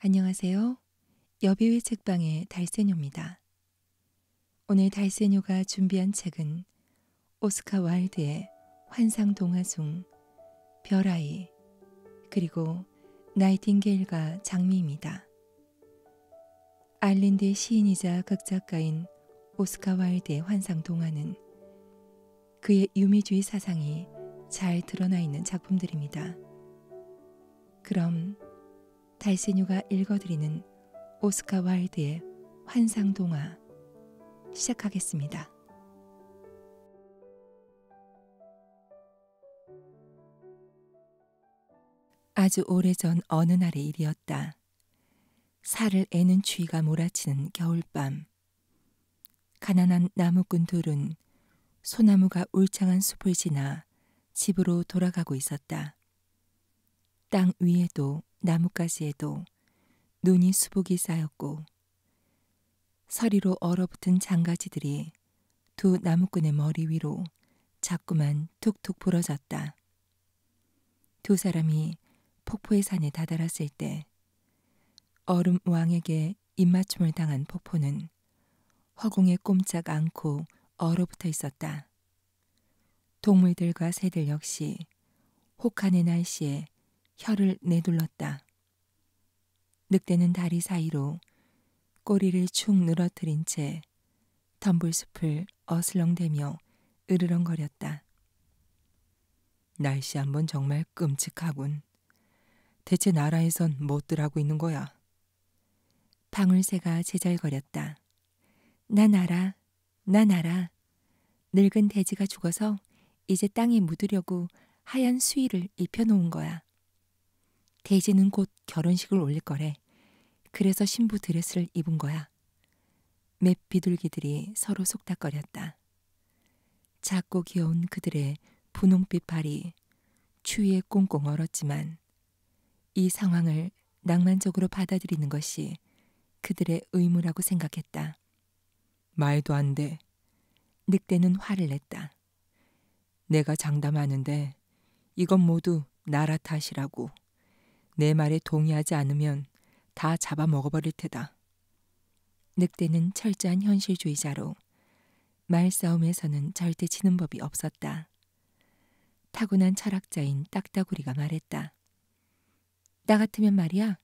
안녕하세요. 여비의 책방의 달세뇨입니다. 오늘 달세뇨가 준비한 책은 오스카 와일드의 환상 동화 중 별아이 그리고 나이팅게일과 장미입니다. 아일랜드의 시인이자 극작가인 오스카 와일드의 환상 동화는 그의 유미주의 사상이 잘 드러나 있는 작품들입니다. 그럼 달세뇨가 읽어드리는 오스카 와일드의 환상 동화 시작하겠습니다. 아주 오래전 어느 날의 일이었다. 살을 애는 추위가 몰아치는 겨울밤. 가난한 나무꾼 둘은 소나무가 울창한 숲을 지나 집으로 돌아가고 있었다. 땅 위에도 나뭇가지에도 눈이 수북이 쌓였고 서리로 얼어붙은 장가지들이 두 나무꾼의 머리 위로 자꾸만 툭툭 부러졌다. 두 사람이 폭포의 산에 다다랐을 때 얼음 왕에게 입맞춤을 당한 폭포는 허공에 꼼짝 않고 얼어붙어 있었다. 동물들과 새들 역시 혹한의 날씨에 혀를 내둘렀다. 늑대는 다리 사이로 꼬리를 축 늘어뜨린 채 덤불숲을 어슬렁대며 으르렁거렸다. 날씨 한번 정말 끔찍하군. 대체 나라에선 뭐들 하고 있는 거야? 방울새가 제잘거렸다. 난 알아. 난 알아. 늙은 돼지가 죽어서 이제 땅에 묻으려고 하얀 수의를 입혀놓은 거야. 돼지는 곧 결혼식을 올릴 거래. 그래서 신부 드레스를 입은 거야. 맷 비둘기들이 서로 속닥거렸다. 작고 귀여운 그들의 분홍빛 발이 추위에 꽁꽁 얼었지만 이 상황을 낭만적으로 받아들이는 것이 그들의 의무라고 생각했다. 말도 안 돼. 늑대는 화를 냈다. 내가 장담하는데 이건 모두 나라 탓이라고. 내 말에 동의하지 않으면 다 잡아먹어버릴 테다. 늑대는 철저한 현실주의자로 말싸움에서는 절대 지는 법이 없었다. 타고난 철학자인 딱따구리가 말했다. 나 같으면 말이야.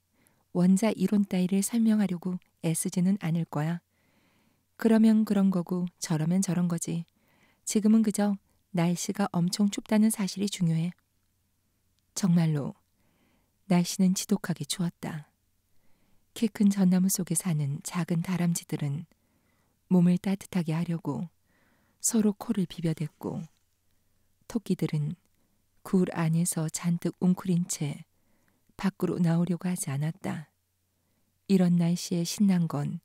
원자 이론 따위를 설명하려고 애쓰지는 않을 거야. 그러면 그런 거고 저러면 저런 거지. 지금은 그저 날씨가 엄청 춥다는 사실이 중요해. 정말로 날씨는 지독하게 추웠다. 키 큰 전나무 속에 사는 작은 다람쥐들은 몸을 따뜻하게 하려고 서로 코를 비벼댔고 토끼들은 굴 안에서 잔뜩 웅크린 채 밖으로 나오려고 하지 않았다. 이런 날씨에 신난 건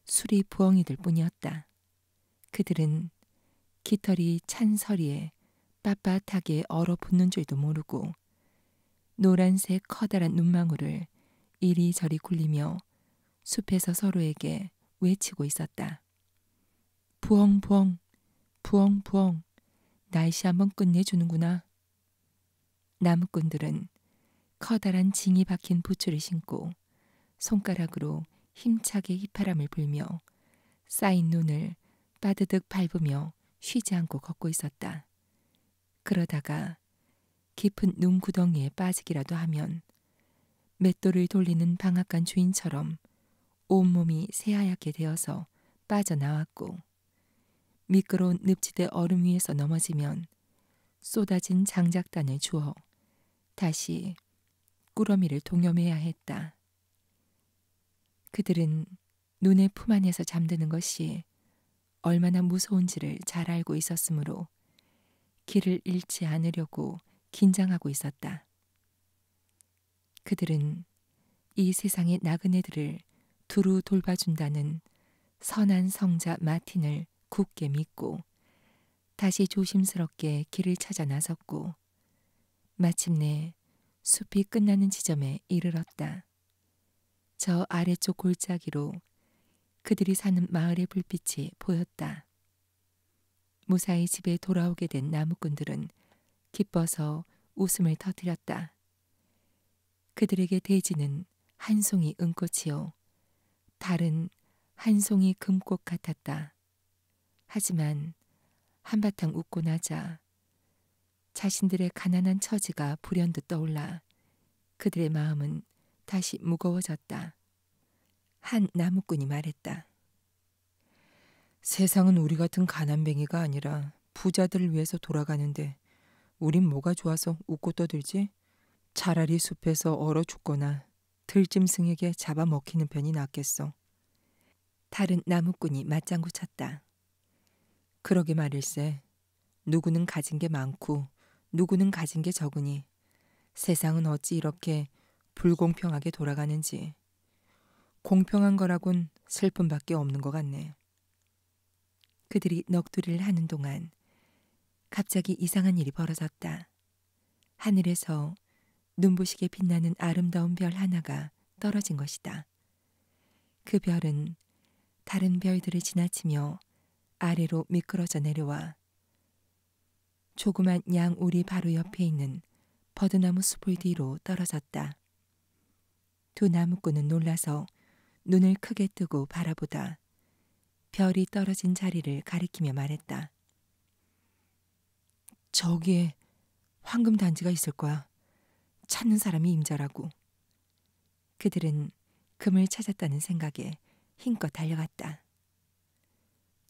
수리 부엉이들 뿐이었다. 그들은 깃털이 찬 서리에 빳빳하게 얼어붙는 줄도 모르고 노란색 커다란 눈망울을 이리저리 굴리며 숲에서 서로에게 외치고 있었다. 부엉부엉, 부엉부엉, 날씨 한번 끝내주는구나. 나무꾼들은 커다란 징이 박힌 부츠를 신고 손가락으로 힘차게 휘파람을 불며 쌓인 눈을 빠드득 밟으며 쉬지 않고 걷고 있었다. 그러다가 깊은 눈구덩이에 빠지기라도 하면 맷돌을 돌리는 방앗간 주인처럼 온몸이 새하얗게 되어서 빠져나왔고 미끄러운 늪지대 얼음 위에서 넘어지면 쏟아진 장작단을 주워 다시 꾸러미를 동여매야 했다. 그들은 눈의 품 안에서 잠드는 것이 얼마나 무서운지를 잘 알고 있었으므로 길을 잃지 않으려고 긴장하고 있었다. 그들은 이 세상의 나그네들을 두루 돌봐준다는 선한 성자 마틴을 굳게 믿고 다시 조심스럽게 길을 찾아 나섰고 마침내 숲이 끝나는 지점에 이르렀다. 저 아래쪽 골짜기로 그들이 사는 마을의 불빛이 보였다. 무사히 집에 돌아오게 된 나무꾼들은 기뻐서 웃음을 터뜨렸다. 그들에게 돼지는 한 송이 은꽃이요. 달은 한 송이 금꽃 같았다. 하지만 한바탕 웃고 나자 자신들의 가난한 처지가 불현듯 떠올라 그들의 마음은 다시 무거워졌다. 한 나무꾼이 말했다. 세상은 우리 같은 가난뱅이가 아니라 부자들을 위해서 돌아가는데 우린 뭐가 좋아서 웃고 떠들지? 차라리 숲에서 얼어 죽거나 들짐승에게 잡아먹히는 편이 낫겠어. 다른 나무꾼이 맞장구 쳤다. 그러게 말일세. 누구는 가진 게 많고 누구는 가진 게 적으니 세상은 어찌 이렇게 불공평하게 돌아가는지. 공평한 거라곤 슬픔밖에 없는 것 같네. 그들이 넋두리를 하는 동안 갑자기 이상한 일이 벌어졌다. 하늘에서 눈부시게 빛나는 아름다운 별 하나가 떨어진 것이다. 그 별은 다른 별들을 지나치며 아래로 미끄러져 내려와 조그만 양우리 바로 옆에 있는 버드나무 숲을 뒤로 떨어졌다. 두 나무꾼은 놀라서 눈을 크게 뜨고 바라보다 별이 떨어진 자리를 가리키며 말했다. 저기에 황금 단지가 있을 거야. 찾는 사람이 임자라고. 그들은 금을 찾았다는 생각에 힘껏 달려갔다.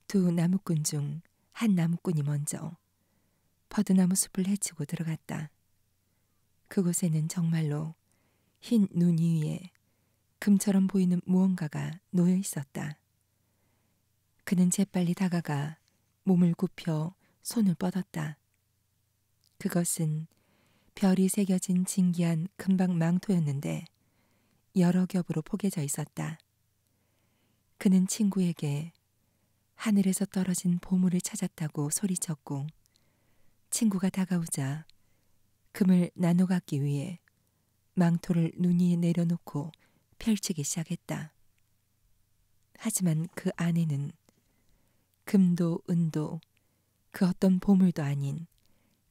두 나무꾼 중 한 나무꾼이 먼저 버드나무 숲을 헤치고 들어갔다. 그곳에는 정말로 흰 눈 위에 금처럼 보이는 무언가가 놓여 있었다. 그는 재빨리 다가가 몸을 굽혀 손을 뻗었다. 그것은 별이 새겨진 진기한 금박 망토였는데 여러 겹으로 포개져 있었다. 그는 친구에게 하늘에서 떨어진 보물을 찾았다고 소리쳤고 친구가 다가오자 금을 나눠 갖기 위해 망토를 눈 위에 내려놓고 펼치기 시작했다. 하지만 그 안에는 금도 은도 그 어떤 보물도 아닌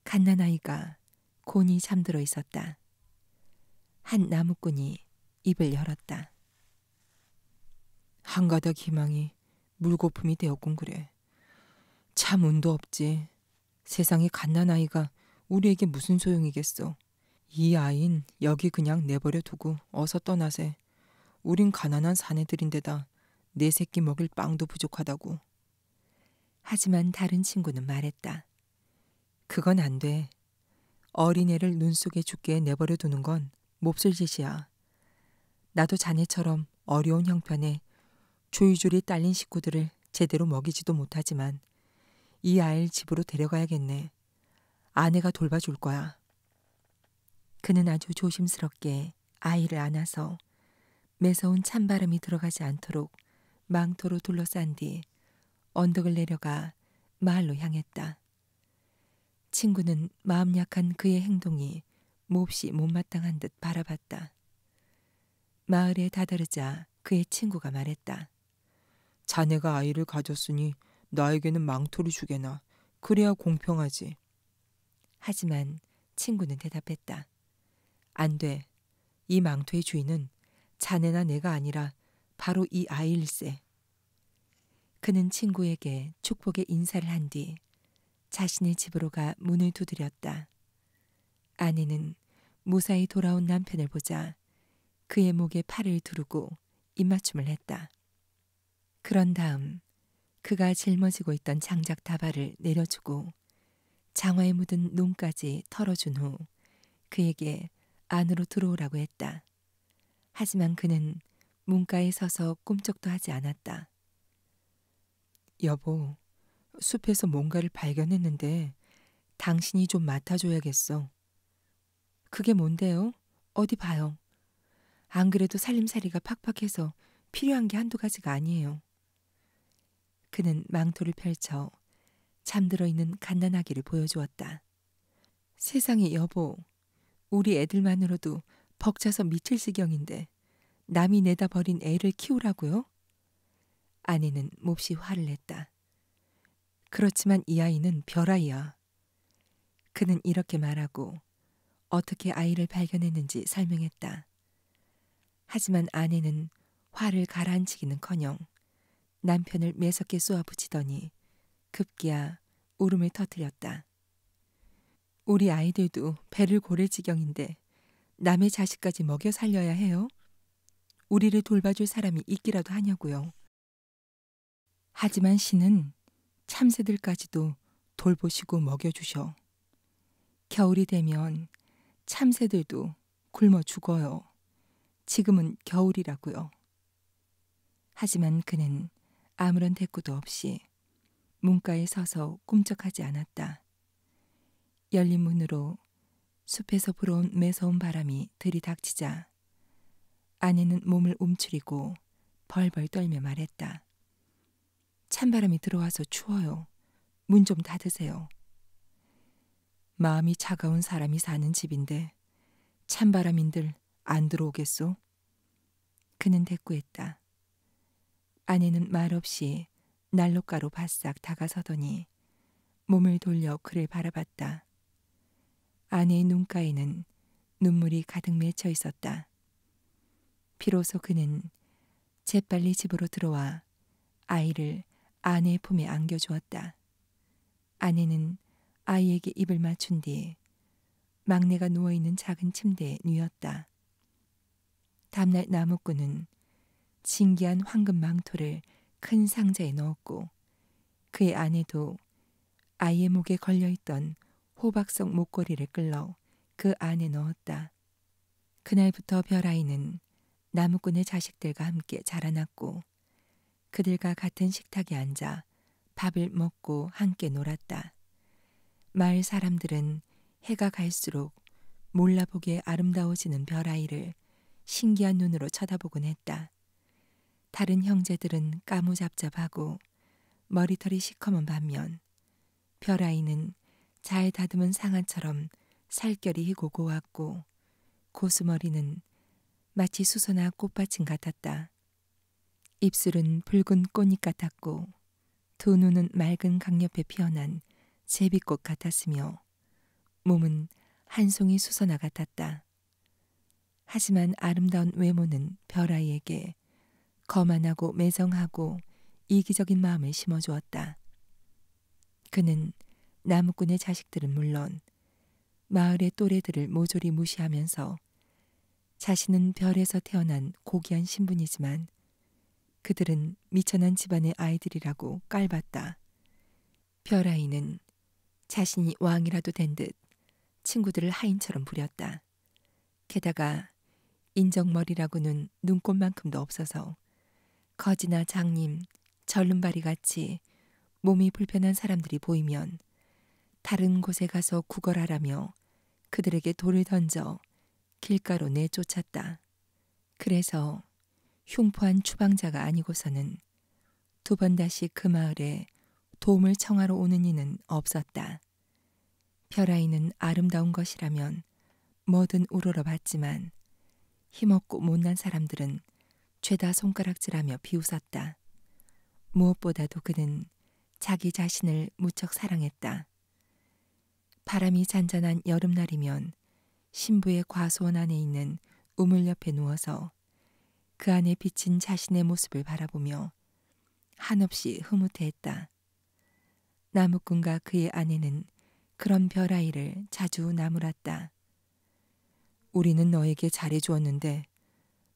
갓난아이가 곤히 잠들어 있었다. 한 나무꾼이 입을 열었다. 한 가닥 희망이 물거품이 되었군 그래. 참 운도 없지. 세상에 갓난아이가 우리에게 무슨 소용이겠어. 이 아이는 여기 그냥 내버려 두고 어서 떠나세. 우린 가난한 사내들인데다 내 새끼 먹일 빵도 부족하다고. 하지만 다른 친구는 말했다. 그건 안 돼. 어린애를 눈 속에 죽게 내버려 두는 건 몹쓸 짓이야. 나도 자네처럼 어려운 형편에 조이줄이 딸린 식구들을 제대로 먹이지도 못하지만 이 아이를 집으로 데려가야겠네. 아내가 돌봐줄 거야. 그는 아주 조심스럽게 아이를 안아서 매서운 찬바람이 들어가지 않도록 망토로 둘러싼 뒤 언덕을 내려가 마을로 향했다. 친구는 마음 약한 그의 행동이 몹시 못마땅한 듯 바라봤다. 마을에 다다르자 그의 친구가 말했다. 자네가 아이를 가졌으니 나에게는 망토를 주게나. 그래야 공평하지. 하지만 친구는 대답했다. 안 돼. 이 망토의 주인은 자네나 내가 아니라 바로 이 아이일세. 그는 친구에게 축복의 인사를 한 뒤 자신의 집으로 가 문을 두드렸다. 아내는 무사히 돌아온 남편을 보자 그의 목에 팔을 두르고 입맞춤을 했다. 그런 다음 그가 짊어지고 있던 장작 다발을 내려주고 장화에 묻은 눈까지 털어준 후 그에게 안으로 들어오라고 했다. 하지만 그는 문가에 서서 꿈쩍도 하지 않았다. 여보, 숲에서 뭔가를 발견했는데 당신이 좀 맡아줘야겠어. 그게 뭔데요? 어디 봐요. 안 그래도 살림살이가 팍팍해서 필요한 게 한두 가지가 아니에요. 그는 망토를 펼쳐 잠들어 있는 갓난아기를 보여주었다. 세상에 여보, 우리 애들만으로도 벅차서 미칠 지경인데 남이 내다 버린 애를 키우라고요? 아내는 몹시 화를 냈다. 그렇지만 이 아이는 별아이야. 그는 이렇게 말하고 어떻게 아이를 발견했는지 설명했다. 하지만 아내는 화를 가라앉히기는커녕 남편을 매섭게 쏘아붙이더니 급기야 울음을 터뜨렸다. 우리 아이들도 배를 고를 지경인데 남의 자식까지 먹여 살려야 해요? 우리를 돌봐줄 사람이 있기라도 하냐고요. 하지만 신은 참새들까지도 돌보시고 먹여주셔. 겨울이 되면 참새들도 굶어 죽어요. 지금은 겨울이라고요. 하지만 그는 아무런 대꾸도 없이 문가에 서서 꿈쩍하지 않았다. 열린 문으로 숲에서 불어온 매서운 바람이 들이닥치자 아내는 몸을 움츠리고 벌벌 떨며 말했다. 찬바람이 들어와서 추워요. 문 좀 닫으세요. 마음이 차가운 사람이 사는 집인데 찬바람인들 안 들어오겠소? 그는 대꾸했다. 아내는 말없이 난로가로 바싹 다가서더니 몸을 돌려 그를 바라봤다. 아내의 눈가에는 눈물이 가득 맺혀 있었다. 비로소 그는 재빨리 집으로 들어와 아이를 아내의 품에 안겨주었다. 아내는 아이에게 입을 맞춘 뒤 막내가 누워있는 작은 침대에 누웠다. 다음날 나무꾼은 진기한 황금 망토를 큰 상자에 넣었고 그의 아내도 아이의 목에 걸려있던 호박석 목걸이를 끌러 그 안에 넣었다. 그날부터 별아이는 나무꾼의 자식들과 함께 자라났고 그들과 같은 식탁에 앉아 밥을 먹고 함께 놀았다. 마을 사람들은 해가 갈수록 몰라보게 아름다워지는 별아이를 신기한 눈으로 쳐다보곤 했다. 다른 형제들은 까무잡잡하고 머리털이 시커먼 반면 별아이는 잘 다듬은 상아처럼 살결이 희고 고왔고 고수머리는 마치 수선화 꽃받침 같았다. 입술은 붉은 꽃잎 같았고 두 눈은 맑은 강옆에 피어난 제비꽃 같았으며 몸은 한 송이 수선화 같았다. 하지만 아름다운 외모는 별아이에게 거만하고 매정하고 이기적인 마음을 심어주었다. 그는 나무꾼의 자식들은 물론 마을의 또래들을 모조리 무시하면서 자신은 별에서 태어난 고귀한 신분이지만 그들은 미천한 집안의 아이들이라고 깔봤다. 별아이는 자신이 왕이라도 된 듯 친구들을 하인처럼 부렸다. 게다가 인정머리라고는 눈꽃만큼도 없어서 거지나 장님, 절름발이 같이 몸이 불편한 사람들이 보이면 다른 곳에 가서 구걸하라며 그들에게 돌을 던져 길가로 내쫓았다. 그래서 흉포한 추방자가 아니고서는 두 번 다시 그 마을에 도움을 청하러 오는 이는 없었다. 별아이는 아름다운 것이라면 뭐든 우러러 봤지만 힘없고 못난 사람들은 죄다 손가락질하며 비웃었다. 무엇보다도 그는 자기 자신을 무척 사랑했다. 바람이 잔잔한 여름날이면 신부의 과수원 안에 있는 우물 옆에 누워서 그 안에 비친 자신의 모습을 바라보며 한없이 흐뭇해했다. 나무꾼과 그의 아내는 그런 별아이를 자주 나무랐다. 우리는 너에게 잘해주었는데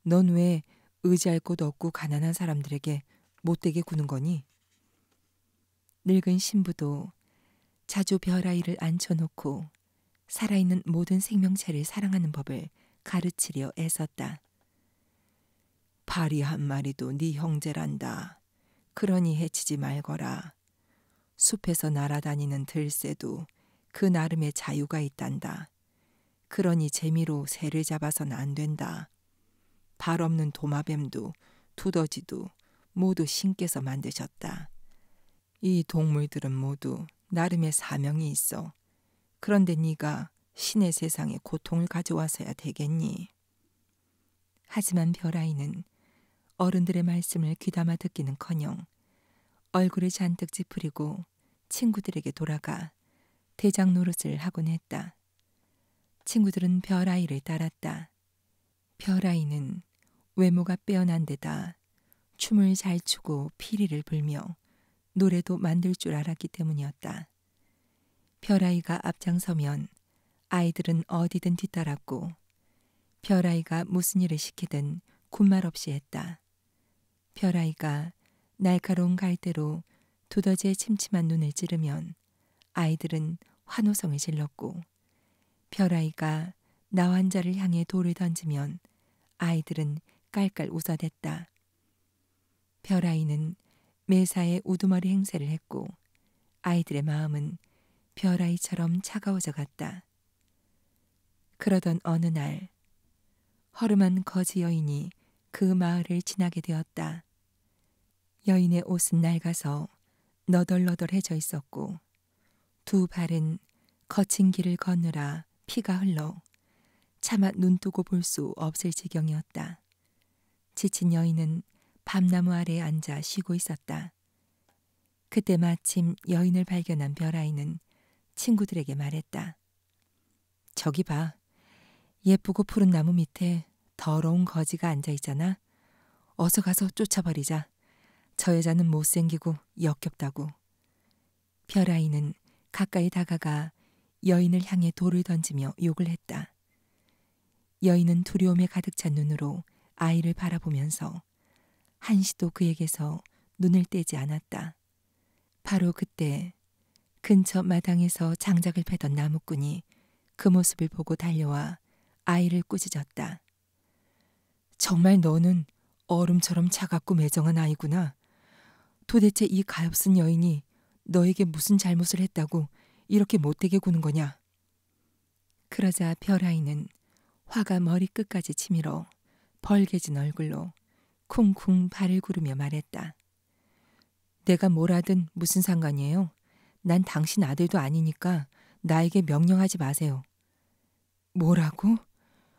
넌 왜 의지할 곳 없고 가난한 사람들에게 못되게 구는 거니? 늙은 신부도 자주 별아이를 앉혀놓고 살아있는 모든 생명체를 사랑하는 법을 가르치려 애썼다. 파리 한 마리도 네 형제란다. 그러니 해치지 말거라. 숲에서 날아다니는 들새도 그 나름의 자유가 있단다. 그러니 재미로 새를 잡아서는 안 된다. 발 없는 도마뱀도 두더지도 모두 신께서 만드셨다. 이 동물들은 모두 나름의 사명이 있어. 그런데 네가 신의 세상에 고통을 가져와서야 되겠니? 하지만 별아이는 어른들의 말씀을 귀담아 듣기는커녕 얼굴을 잔뜩 찌푸리고 친구들에게 돌아가 대장 노릇을 하곤 했다. 친구들은 별아이를 따랐다. 별아이는 외모가 빼어난 데다 춤을 잘 추고 피리를 불며 노래도 만들 줄 알았기 때문이었다. 별아이가 앞장서면 아이들은 어디든 뒤따랐고 별아이가 무슨 일을 시키든 군말 없이 했다. 별아이가 날카로운 갈대로 두더지의 침침한 눈을 찌르면 아이들은 환호성을 질렀고 별아이가 나 환자를 향해 돌을 던지면 아이들은 깔깔 웃어댔다. 별아이는 매사에 우두머리 행세를 했고 아이들의 마음은 별아이처럼 차가워져 갔다. 그러던 어느 날 허름한 거지 여인이 그 마을을 지나게 되었다. 여인의 옷은 낡아서 너덜너덜해져 있었고 두 발은 거친 길을 걷느라 피가 흘러 차마 눈뜨고 볼 수 없을 지경이었다. 지친 여인은 밤나무 아래에 앉아 쉬고 있었다. 그때 마침 여인을 발견한 별아이는 친구들에게 말했다. 저기 봐. 예쁘고 푸른 나무 밑에 더러운 거지가 앉아 있잖아. 어서 가서 쫓아버리자. 저 여자는 못생기고 역겹다고. 별아이는 가까이 다가가 여인을 향해 돌을 던지며 욕을 했다. 여인은 두려움에 가득 찬 눈으로 아이를 바라보면서 한시도 그에게서 눈을 떼지 않았다. 바로 그때 근처 마당에서 장작을 패던 나무꾼이 그 모습을 보고 달려와 아이를 꾸짖었다. 정말 너는 얼음처럼 차갑고 매정한 아이구나. 도대체 이 가엾은 여인이 너에게 무슨 잘못을 했다고 이렇게 못되게 구는 거냐. 그러자 별아이는 화가 머리끝까지 치밀어 벌개진 얼굴로 쿵쿵 발을 구르며 말했다. 내가 뭘 하든 무슨 상관이에요? 난 당신 아들도 아니니까 나에게 명령하지 마세요. 뭐라고?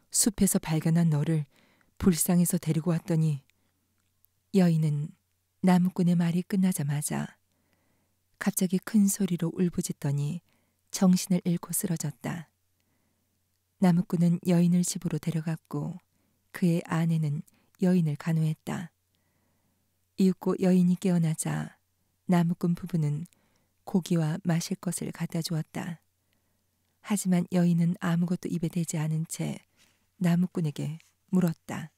숲에서 발견한 너를 불쌍해서 데리고 왔더니. 여인은 나무꾼의 말이 끝나자마자 갑자기 큰 소리로 울부짖더니 정신을 잃고 쓰러졌다. 나무꾼은 여인을 집으로 데려갔고 그의 아내는 여인을 간호했다. 이윽고 여인이 깨어나자 나무꾼 부부는 고기와 마실 것을 갖다 주었다. 하지만 여인은 아무것도 입에 대지 않은 채 나무꾼에게 물었다.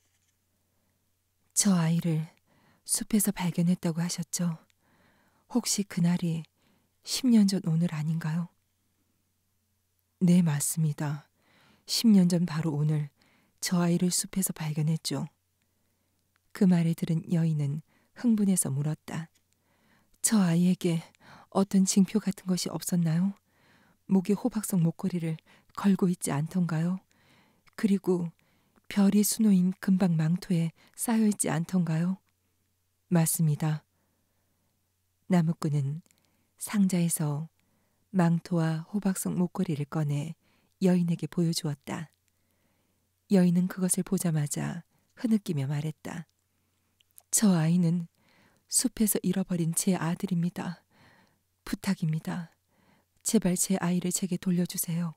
저 아이를 숲에서 발견했다고 하셨죠? 혹시 그날이 10년 전 오늘 아닌가요? 네, 맞습니다. 10년 전 바로 오늘 저 아이를 숲에서 발견했죠. 그 말을 들은 여인은 흥분해서 물었다. 저 아이에게 어떤 징표 같은 것이 없었나요? 목에 호박색 목걸이를 걸고 있지 않던가요? 그리고 별이 수놓인 금박 망토에 쌓여있지 않던가요? 맞습니다. 나무꾼은 상자에서 망토와 호박색 목걸이를 꺼내 여인에게 보여주었다. 여인은 그것을 보자마자 흐느끼며 말했다. 저 아이는 숲에서 잃어버린 제 아들입니다. 부탁입니다. 제발 제 아이를 제게 돌려주세요.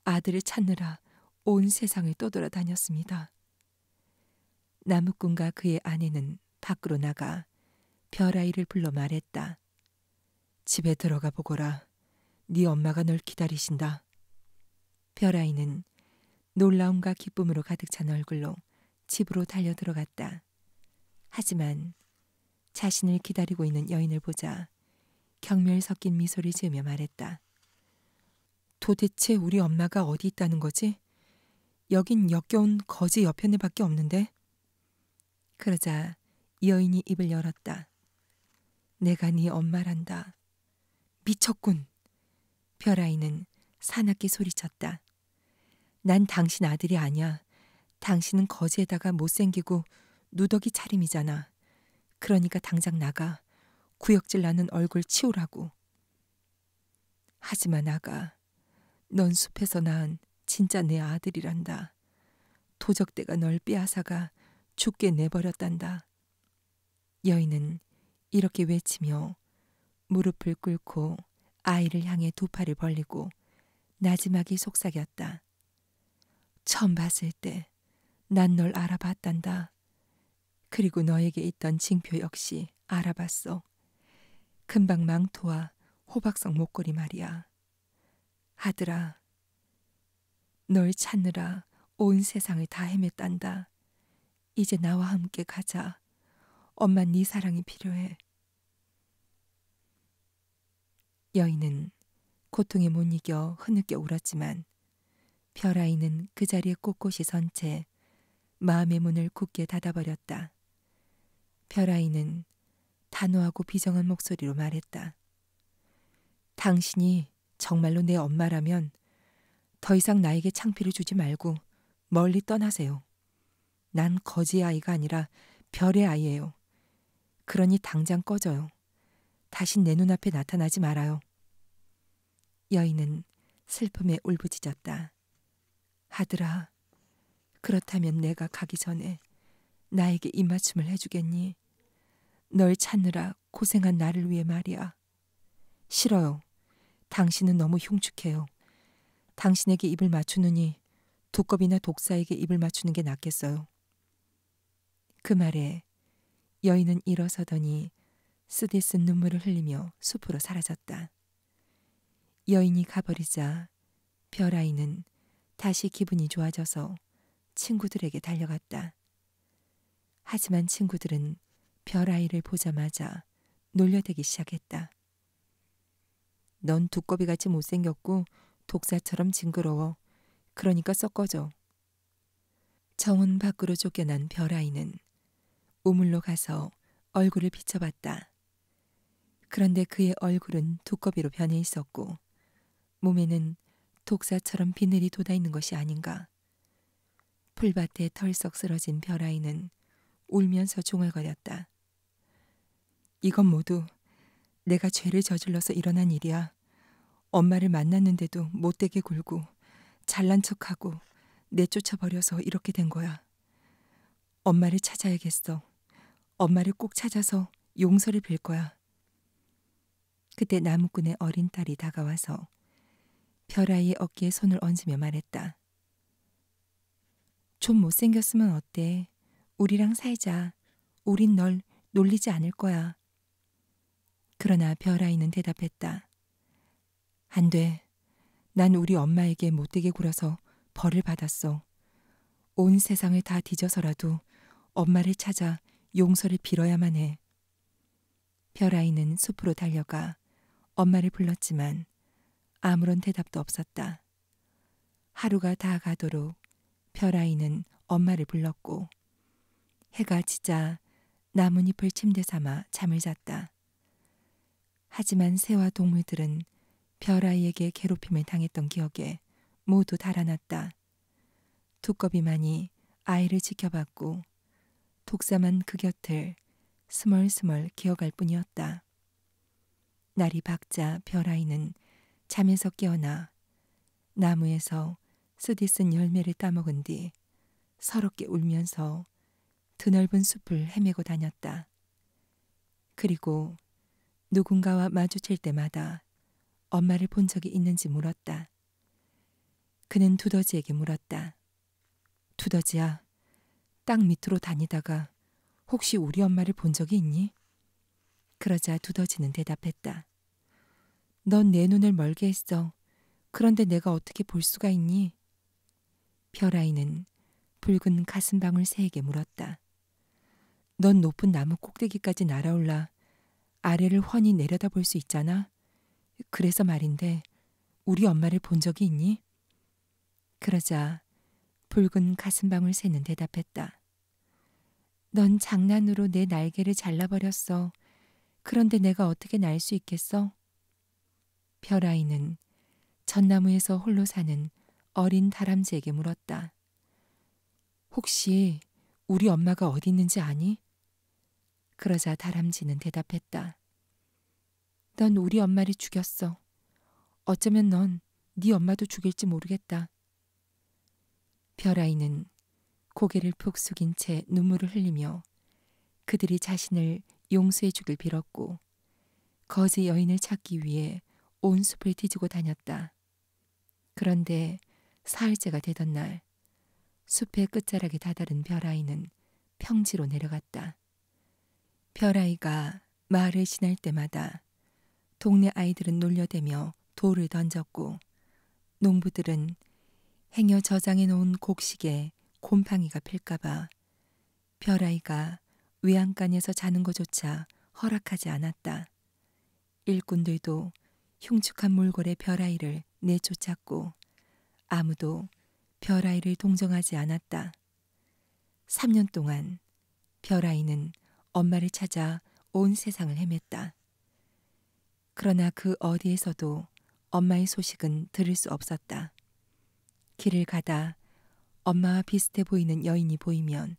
아들을 찾느라 온 세상을 떠돌아다녔습니다. 나무꾼과 그의 아내는 밖으로 나가 별아이를 불러 말했다. 집에 들어가 보거라. 네 엄마가 널 기다리신다. 별아이는 놀라움과 기쁨으로 가득 찬 얼굴로 집으로 달려 들어갔다. 하지만 자신을 기다리고 있는 여인을 보자 경멸 섞인 미소를 지으며 말했다. 도대체 우리 엄마가 어디 있다는 거지? 여긴 역겨운 거지 여편네밖에 없는데? 그러자 여인이 입을 열었다. 내가 네 엄마란다. 미쳤군. 별아이는 사납게 소리쳤다. 난 당신 아들이 아니야. 당신은 거지에다가 못생기고 누더기 차림이잖아. 그러니까 당장 나가. 구역질 나는 얼굴 치우라고. 하지만 아가, 넌 숲에서 낳은 진짜 내 아들이란다. 도적대가 널 빼앗아가 죽게 내버렸단다. 여인은 이렇게 외치며 무릎을 꿇고 아이를 향해 두 팔을 벌리고 나지막이 속삭였다. 처음 봤을 때 난 널 알아봤단다. 그리고 너에게 있던 징표 역시 알아봤어. 금방 망토와 호박석 목걸이 말이야. 아들아, 널 찾느라 온 세상을 다 헤맸단다. 이제 나와 함께 가자. 엄마 네 사랑이 필요해. 여인은 고통에 못 이겨 흐느껴 울었지만 별아이는 그 자리에 꼿꼿이 선 채 마음의 문을 굳게 닫아버렸다. 별아이는 단호하고 비정한 목소리로 말했다. 당신이 정말로 내 엄마라면 더 이상 나에게 창피를 주지 말고 멀리 떠나세요. 난 거지의 아이가 아니라 별의 아이예요. 그러니 당장 꺼져요. 다신 내 눈앞에 나타나지 말아요. 여인은 슬픔에 울부짖었다. 아들아, 그렇다면 내가 가기 전에 나에게 입맞춤을 해주겠니? 널 찾느라 고생한 나를 위해 말이야. 싫어요. 당신은 너무 흉측해요. 당신에게 입을 맞추느니 두꺼비나 독사에게 입을 맞추는 게 낫겠어요. 그 말에 여인은 일어서더니 쓰디쓴 눈물을 흘리며 숲으로 사라졌다. 여인이 가버리자 별아이는 다시 기분이 좋아져서 친구들에게 달려갔다. 하지만 친구들은 별아이를 보자마자 놀려대기 시작했다. 넌 두꺼비같이 못생겼고 독사처럼 징그러워. 그러니까 썩 꺼져. 정원 밖으로 쫓겨난 별아이는 우물로 가서 얼굴을 비춰봤다. 그런데 그의 얼굴은 두꺼비로 변해 있었고 몸에는 독사처럼 비늘이 돋아있는 것이 아닌가. 풀밭에 털썩 쓰러진 별아이는 울면서 중얼거렸다. 이건 모두 내가 죄를 저질러서 일어난 일이야. 엄마를 만났는데도 못되게 굴고 잘난 척하고 내쫓아버려서 이렇게 된 거야. 엄마를 찾아야겠어. 엄마를 꼭 찾아서 용서를 빌 거야. 그때 나무꾼의 어린 딸이 다가와서 별아이의 어깨에 손을 얹으며 말했다. 좀 못생겼으면 어때? 우리랑 살자. 우린 널 놀리지 않을 거야. 그러나 별아이는 대답했다. 안 돼. 난 우리 엄마에게 못되게 굴어서 벌을 받았어. 온 세상을 다 뒤져서라도 엄마를 찾아 용서를 빌어야만 해. 별아이는 숲으로 달려가 엄마를 불렀지만 아무런 대답도 없었다. 하루가 다 가도록 별아이는 엄마를 불렀고 해가 지자 나뭇잎을 침대 삼아 잠을 잤다. 하지만 새와 동물들은 별아이에게 괴롭힘을 당했던 기억에 모두 달아났다. 두꺼비만이 아이를 지켜봤고 독사만 그 곁을 스멀스멀 기어갈 뿐이었다. 날이 밝자 별아이는 잠에서 깨어나 나무에서 쓰디쓴 열매를 따먹은 뒤 서럽게 울면서 드넓은 숲을 헤매고 다녔다. 그리고 누군가와 마주칠 때마다 엄마를 본 적이 있는지 물었다. 그는 두더지에게 물었다. 두더지야, 땅 밑으로 다니다가 혹시 우리 엄마를 본 적이 있니? 그러자 두더지는 대답했다. 넌 내 눈을 멀게 했어. 그런데 내가 어떻게 볼 수가 있니? 별아이는 붉은 가슴방울 새에게 물었다. 넌 높은 나무 꼭대기까지 날아올라 아래를 훤히 내려다볼 수 있잖아. 그래서 말인데 우리 엄마를 본 적이 있니? 그러자 붉은 가슴방울 새는 대답했다. 넌 장난으로 내 날개를 잘라버렸어. 그런데 내가 어떻게 날 수 있겠어? 별아이는 전나무에서 홀로 사는 어린 다람쥐에게 물었다. 혹시 우리 엄마가 어디 있는지 아니? 그러자 다람쥐는 대답했다. 넌 우리 엄마를 죽였어. 어쩌면 넌 네 엄마도 죽일지 모르겠다. 별아이는 고개를 푹 숙인 채 눈물을 흘리며 그들이 자신을 용서해 주길 빌었고 거지 여인을 찾기 위해 온 숲을 뒤지고 다녔다. 그런데 사흘째가 되던 날 숲의 끝자락에 다다른 별아이는 평지로 내려갔다. 별아이가 마을을 지날 때마다 동네 아이들은 놀려대며 돌을 던졌고 농부들은 행여 저장해 놓은 곡식에 곰팡이가 필까봐 별아이가 외양간에서 자는 것조차 허락하지 않았다. 일꾼들도 흉측한 몰골의 별아이를 내쫓았고 아무도 별아이를 동정하지 않았다. 3년 동안 별아이는 엄마를 찾아 온 세상을 헤맸다. 그러나 그 어디에서도 엄마의 소식은 들을 수 없었다. 길을 가다 엄마와 비슷해 보이는 여인이 보이면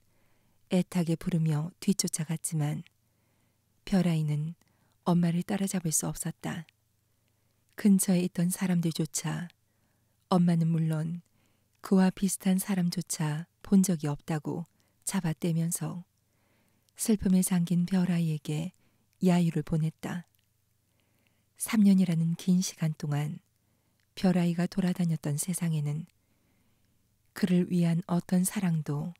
애타게 부르며 뒤쫓아갔지만 별아이는 엄마를 따라잡을 수 없었다. 근처에 있던 사람들조차 엄마는 물론 그와 비슷한 사람조차 본 적이 없다고 잡아떼면서 슬픔에 잠긴 별아이에게 야유를 보냈다. 3년이라는 긴 시간 동안 별아이가 돌아다녔던 세상에는 그를 위한 어떤 사랑도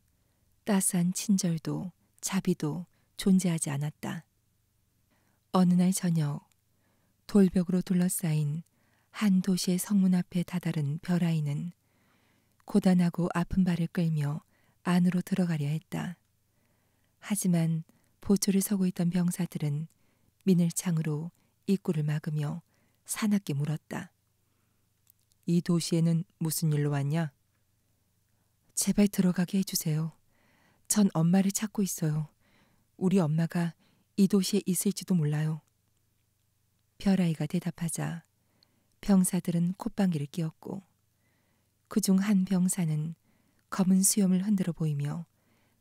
따스한 친절도 자비도 존재하지 않았다. 어느 날 저녁 돌벽으로 둘러싸인 한 도시의 성문 앞에 다다른 별아이는 고단하고 아픈 발을 끌며 안으로 들어가려 했다. 하지만 보초를 서고 있던 병사들은 민을창으로 입구를 막으며 사납게 물었다. 이 도시에는 무슨 일로 왔냐? 제발 들어가게 해주세요. 전 엄마를 찾고 있어요. 우리 엄마가 이 도시에 있을지도 몰라요. 별아이가 대답하자 병사들은 콧방귀를 뀌었고 그중 한 병사는 검은 수염을 흔들어 보이며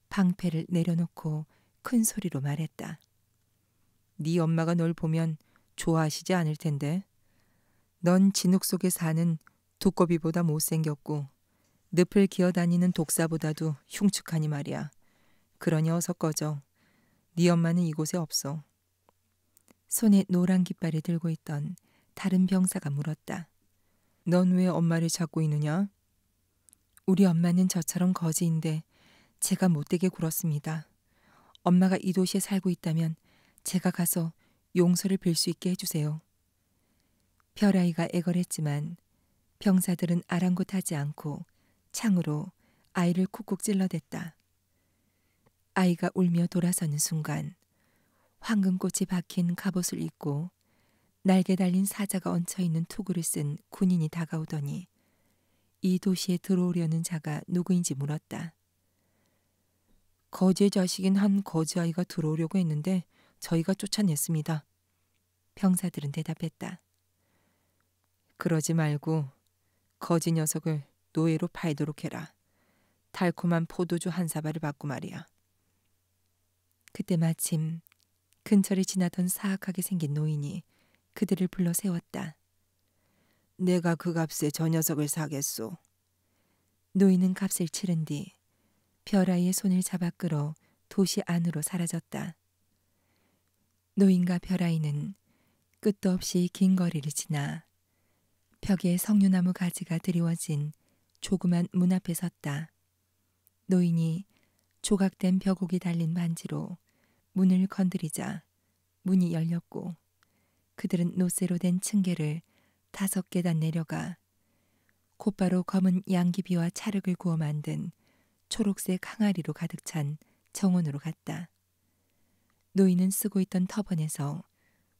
방패를 내려놓고 큰 소리로 말했다. 네 엄마가 널 보면 좋아하시지 않을 텐데. 넌 진흙 속에 사는 두꺼비보다 못생겼고 늪을 기어다니는 독사보다도 흉측하니 말이야. 그러니 어서 꺼져. 네 엄마는 이곳에 없어. 손에 노란 깃발을 들고 있던 다른 병사가 물었다. 넌 왜 엄마를 찾고 있느냐? 우리 엄마는 저처럼 거지인데 제가 못되게 굴었습니다. 엄마가 이 도시에 살고 있다면 제가 가서 용서를 빌 수 있게 해주세요. 별아이가 애걸했지만 병사들은 아랑곳하지 않고 창으로 아이를 쿡쿡 찔러댔다. 아이가 울며 돌아서는 순간 황금꽃이 박힌 갑옷을 입고 날개 달린 사자가 얹혀있는 투구를 쓴 군인이 다가오더니 이 도시에 들어오려는 자가 누구인지 물었다. 거지의 자식인 한 거지아이가 들어오려고 했는데 저희가 쫓아냈습니다. 병사들은 대답했다. 그러지 말고 거지 녀석을 노예로 팔도록 해라. 달콤한 포도주 한 사발을 받고 말이야. 그때 마침 근처를 지나던 사악하게 생긴 노인이 그들을 불러 세웠다. 내가 그 값에 저 녀석을 사겠소. 노인은 값을 치른 뒤 별아이의 손을 잡아 끌어 도시 안으로 사라졌다. 노인과 별아이는 끝도 없이 긴 거리를 지나 벽에 석류나무 가지가 드리워진 조그만 문 앞에 섰다. 노인이 조각된 벽옥이 달린 반지로 문을 건드리자 문이 열렸고 그들은 노쇠로 된 층계를 5계단 내려가 곧바로 검은 양귀비와 찰흙을 구워 만든 초록색 항아리로 가득 찬 정원으로 갔다. 노인은 쓰고 있던 터번에서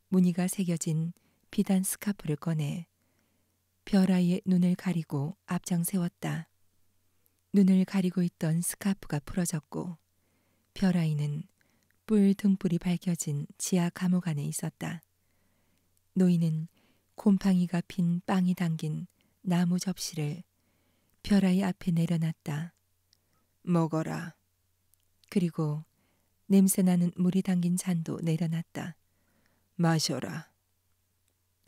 무늬가 새겨진 비단 스카프를 꺼내 별아이의 눈을 가리고 앞장 세웠다. 눈을 가리고 있던 스카프가 풀어졌고 별아이는 뿔 등불이 밝혀진 지하 감옥 안에 있었다. 노인은 곰팡이가 핀 빵이 담긴 나무 접시를 별아이 앞에 내려놨다. 먹어라. 그리고 냄새나는 물이 담긴 잔도 내려놨다. 마셔라.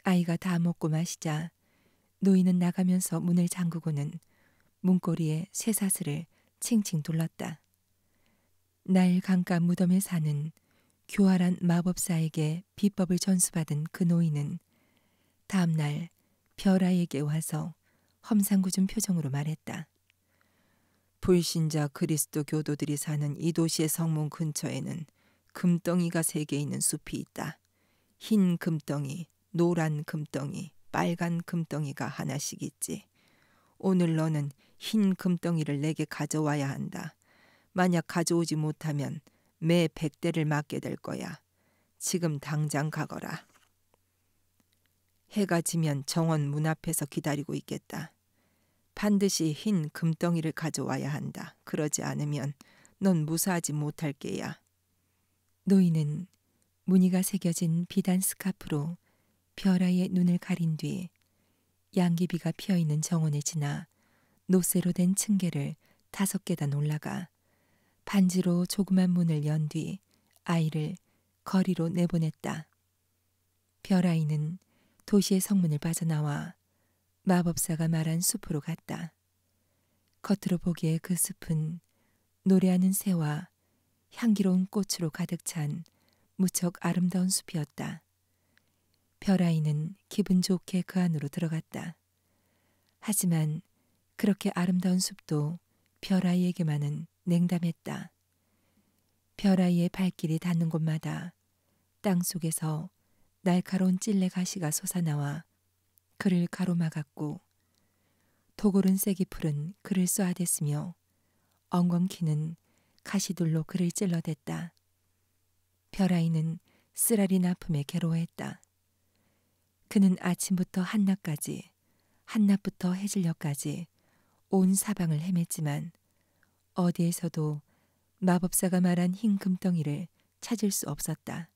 아이가 다 먹고 마시자 노인은 나가면서 문을 잠그고는 문고리에 쇠사슬을 칭칭 둘렀다. 나일 강가 무덤에 사는 교활한 마법사에게 비법을 전수받은 그 노인은 다음 날 별아이에게 와서 험상궂은 표정으로 말했다. 불신자 그리스도 교도들이 사는 이 도시의 성문 근처에는 금덩이가 3개 있는 숲이 있다. 흰 금덩이, 노란 금덩이, 빨간 금덩이가 하나씩 있지. 오늘 너는 흰 금덩이를 내게 가져와야 한다. 만약 가져오지 못하면 매 100대를 맞게 될 거야. 지금 당장 가거라. 해가 지면 정원 문 앞에서 기다리고 있겠다. 반드시 흰 금덩이를 가져와야 한다. 그러지 않으면 넌 무사하지 못할 게야. 노인은 무늬가 새겨진 비단 스카프로 별아이의 눈을 가린 뒤 양귀비가 피어있는 정원에 지나 노쇠로 된 층계를 5계단 올라가 반지로 조그만 문을 연 뒤 아이를 거리로 내보냈다. 별아이는 도시의 성문을 빠져나와 마법사가 말한 숲으로 갔다. 겉으로 보기에 그 숲은 노래하는 새와 향기로운 꽃으로 가득 찬 무척 아름다운 숲이었다. 별아이는 기분 좋게 그 안으로 들어갔다. 하지만 그렇게 아름다운 숲도 별아이에게만은 냉담했다. 별아이의 발길이 닿는 곳마다 땅속에서 날카로운 찔레 가시가 솟아나와 그를 가로막았고 도고른 쐐기풀은 그를 쏘아댔으며 엉겅퀴는 가시둘로 그를 찔러댔다. 별아이는 쓰라린 아픔에 괴로워했다. 그는 아침부터 한낮까지, 한낮부터 해질녘까지 온 사방을 헤맸지만 어디에서도 마법사가 말한 흰 금덩이를 찾을 수 없었다.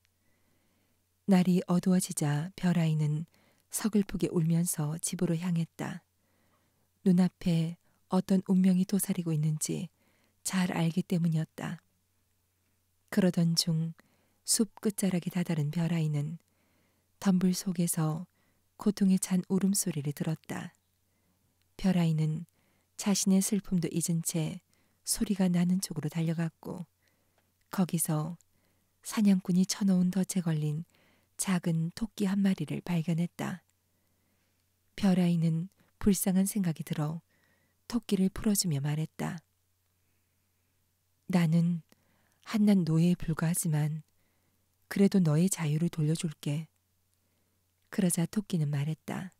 날이 어두워지자 별아이는 서글프게 울면서 집으로 향했다. 눈앞에 어떤 운명이 도사리고 있는지 잘 알기 때문이었다. 그러던 중 숲 끝자락에 다다른 별아이는 덤불 속에서 고통에 찬 울음소리를 들었다. 별아이는 자신의 슬픔도 잊은 채 소리가 나는 쪽으로 달려갔고 거기서 사냥꾼이 쳐놓은 덫에 걸린 작은 토끼 한 마리를 발견했다. 별아이는 불쌍한 생각이 들어 토끼를 풀어주며 말했다. 나는 한낱 노예에 불과하지만 그래도 너의 자유를 돌려줄게. 그러자 토끼는 말했다.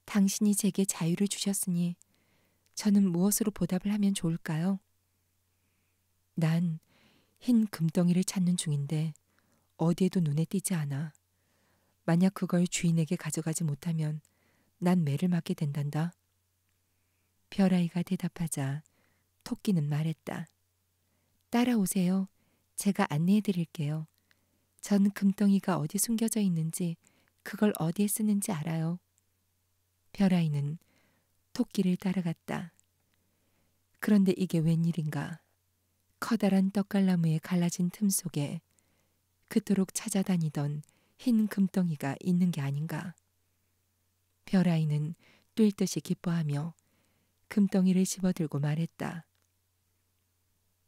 당신이 제게 자유를 주셨으니 저는 무엇으로 보답을 하면 좋을까요? 난 흰 금덩이를 찾는 중인데 어디에도 눈에 띄지 않아. 만약 그걸 주인에게 가져가지 못하면 난 매를 맞게 된단다. 별아이가 대답하자 토끼는 말했다. 따라오세요. 제가 안내해 드릴게요. 전 금덩이가 어디 숨겨져 있는지 그걸 어디에 쓰는지 알아요. 별아이는 토끼를 따라갔다. 그런데 이게 웬일인가. 커다란 떡갈나무에 갈라진 틈 속에 그토록 찾아다니던 흰 금덩이가 있는 게 아닌가. 별아이는 뛸 듯이 기뻐하며 금덩이를 집어들고 말했다.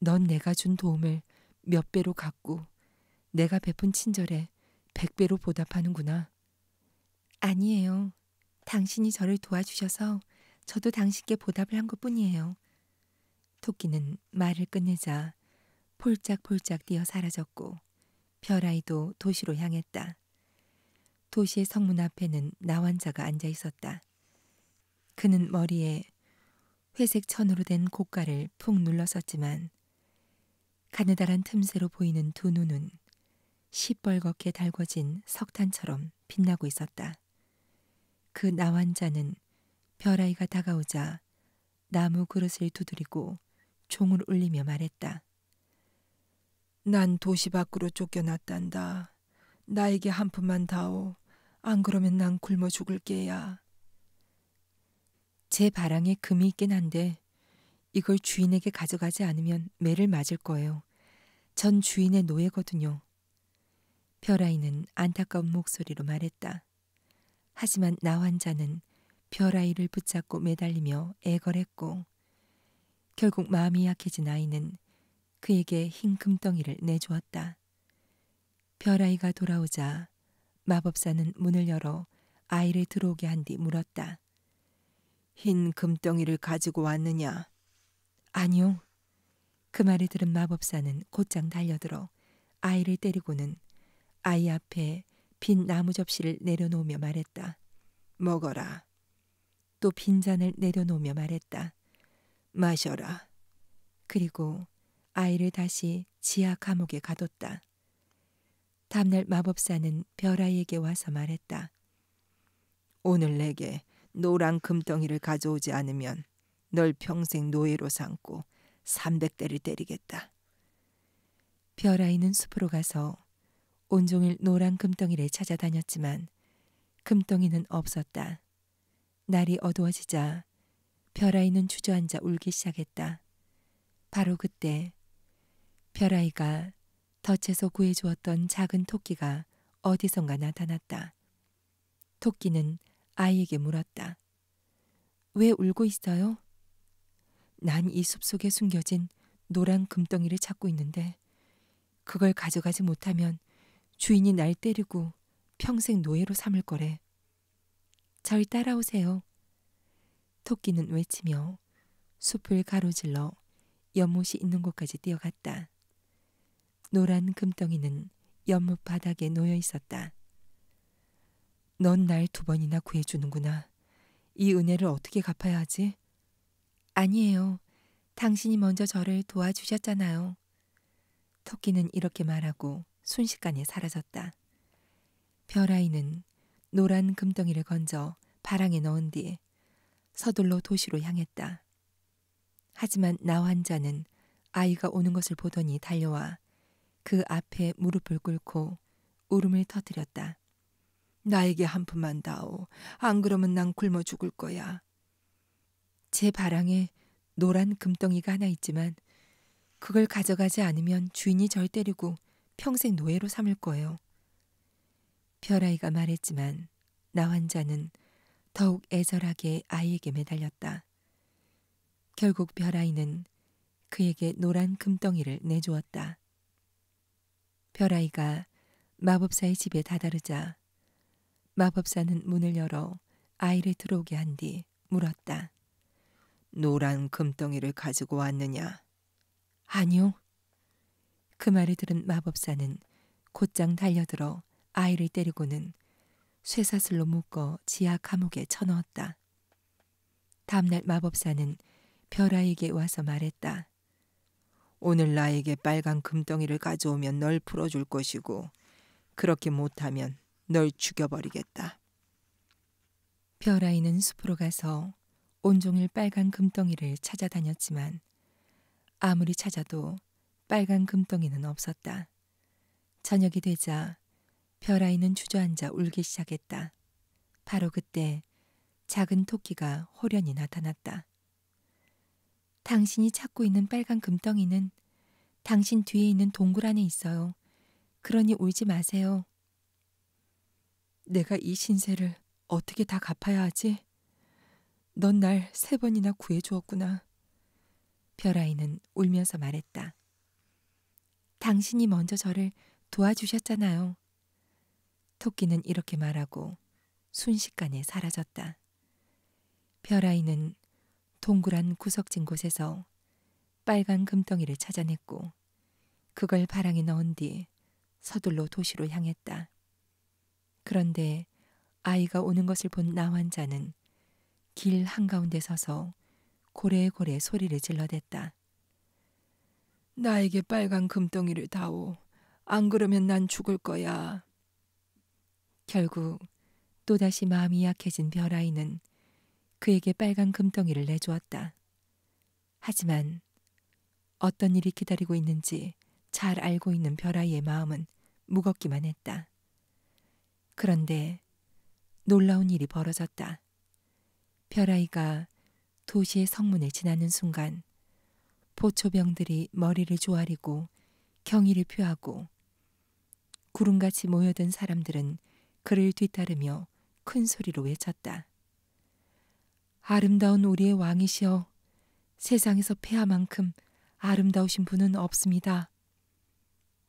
넌 내가 준 도움을 몇 배로 갚고 내가 베푼 친절에 100배로 보답하는구나. 아니에요. 당신이 저를 도와주셔서 저도 당신께 보답을 한 것뿐이에요. 토끼는 말을 끝내자 폴짝폴짝 뛰어 사라졌고 별아이도 도시로 향했다. 도시의 성문 앞에는 나환자가 앉아 있었다. 그는 머리에 회색 천으로 된 고깔을 푹 눌렀었지만 가느다란 틈새로 보이는 두 눈은 시뻘겋게 달궈진 석탄처럼 빛나고 있었다. 그 나환자는 별아이가 다가오자 나무 그릇을 두드리고 종을 울리며 말했다. 난 도시 밖으로 쫓겨났단다. 나에게 한 푼만 다오. 안 그러면 난 굶어 죽을 게야. 제 바랑에 금이 있긴 한데 이걸 주인에게 가져가지 않으면 매를 맞을 거예요. 전 주인의 노예거든요. 별아이는 안타까운 목소리로 말했다. 하지만 나환자는 별아이를 붙잡고 매달리며 애걸했고 결국 마음이 약해진 아이는 그에게 흰 금덩이를 내주었다. 별아이가 돌아오자 마법사는 문을 열어 아이를 들어오게 한 뒤 물었다. 흰 금덩이를 가지고 왔느냐? 아니요. 그 말을 들은 마법사는 곧장 달려들어 아이를 때리고는 아이 앞에 빈 나무 접시를 내려놓으며 말했다. 먹어라. 또 빈잔을 내려놓으며 말했다. 마셔라. 그리고 아이를 다시 지하 감옥에 가뒀다. 다음날 마법사는 별아이에게 와서 말했다. 오늘 내게 노란 금덩이를 가져오지 않으면 널 평생 노예로 삼고 300대를 때리겠다. 별아이는 숲으로 가서 온종일 노란 금덩이를 찾아다녔지만 금덩이는 없었다. 날이 어두워지자 별아이는 주저앉아 울기 시작했다. 바로 그때 별아이가 덫에서 구해주었던 작은 토끼가 어디선가 나타났다. 토끼는 아이에게 물었다. 왜 울고 있어요? 난 이 숲속에 숨겨진 노란 금덩이를 찾고 있는데 그걸 가져가지 못하면 주인이 날 때리고 평생 노예로 삼을 거래. 절 따라오세요. 토끼는 외치며 숲을 가로질러 연못이 있는 곳까지 뛰어갔다. 노란 금덩이는 연못 바닥에 놓여 있었다. 넌 날 2번이나 구해주는구나. 이 은혜를 어떻게 갚아야 하지? 아니에요. 당신이 먼저 저를 도와주셨잖아요. 토끼는 이렇게 말하고 순식간에 사라졌다. 별아이는 노란 금덩이를 건져 바랑에 넣은 뒤 서둘러 도시로 향했다. 하지만 나 환자는 아이가 오는 것을 보더니 달려와 그 앞에 무릎을 꿇고 울음을 터뜨렸다. 나에게 한 푼만 다오. 안 그러면 난 굶어 죽을 거야. 제 바랑에 노란 금덩이가 하나 있지만 그걸 가져가지 않으면 주인이 절 때리고 평생 노예로 삼을 거예요. 별아이가 말했지만 나 환자는 더욱 애절하게 아이에게 매달렸다. 결국 별아이는 그에게 노란 금덩이를 내주었다. 별아이가 마법사의 집에 다다르자 마법사는 문을 열어 아이를 들어오게 한 뒤 물었다. 노란 금덩이를 가지고 왔느냐? 아니요. 그 말을 들은 마법사는 곧장 달려들어 아이를 때리고는 쇠사슬로 묶어 지하 감옥에 쳐넣었다. 다음날 마법사는 별아이에게 와서 말했다. 오늘 나에게 빨간 금덩이를 가져오면 널 풀어줄 것이고 그렇게 못하면 널 죽여버리겠다. 별아이는 숲으로 가서 온종일 빨간 금덩이를 찾아다녔지만 아무리 찾아도 빨간 금덩이는 없었다. 저녁이 되자 별아이는 주저앉아 울기 시작했다. 바로 그때 작은 토끼가 호련히 나타났다. 당신이 찾고 있는 빨간 금덩이는 당신 뒤에 있는 동굴 안에 있어요. 그러니 울지 마세요. 내가 이 신세를 어떻게 다 갚아야 하지? 넌 날 3번이나 구해주었구나. 별아이는 울면서 말했다. 당신이 먼저 저를 도와주셨잖아요. 토끼는 이렇게 말하고 순식간에 사라졌다. 별아이는 동그란 구석진 곳에서 빨간 금덩이를 찾아냈고 그걸 바랑에 넣은 뒤 서둘러 도시로 향했다. 그런데 아이가 오는 것을 본 나 환자는 길 한가운데 서서 고래고래 소리를 질러댔다. 나에게 빨간 금덩이를 다오. 안 그러면 난 죽을 거야. 결국 또다시 마음이 약해진 별아이는 그에게 빨간 금덩이를 내주었다. 하지만 어떤 일이 기다리고 있는지 잘 알고 있는 별아이의 마음은 무겁기만 했다. 그런데 놀라운 일이 벌어졌다. 별아이가 도시의 성문을 지나는 순간 보초병들이 머리를 조아리고 경의를 표하고 구름같이 모여든 사람들은 그를 뒤따르며 큰 소리로 외쳤다. 아름다운 우리의 왕이시여, 세상에서 폐하만큼 아름다우신 분은 없습니다.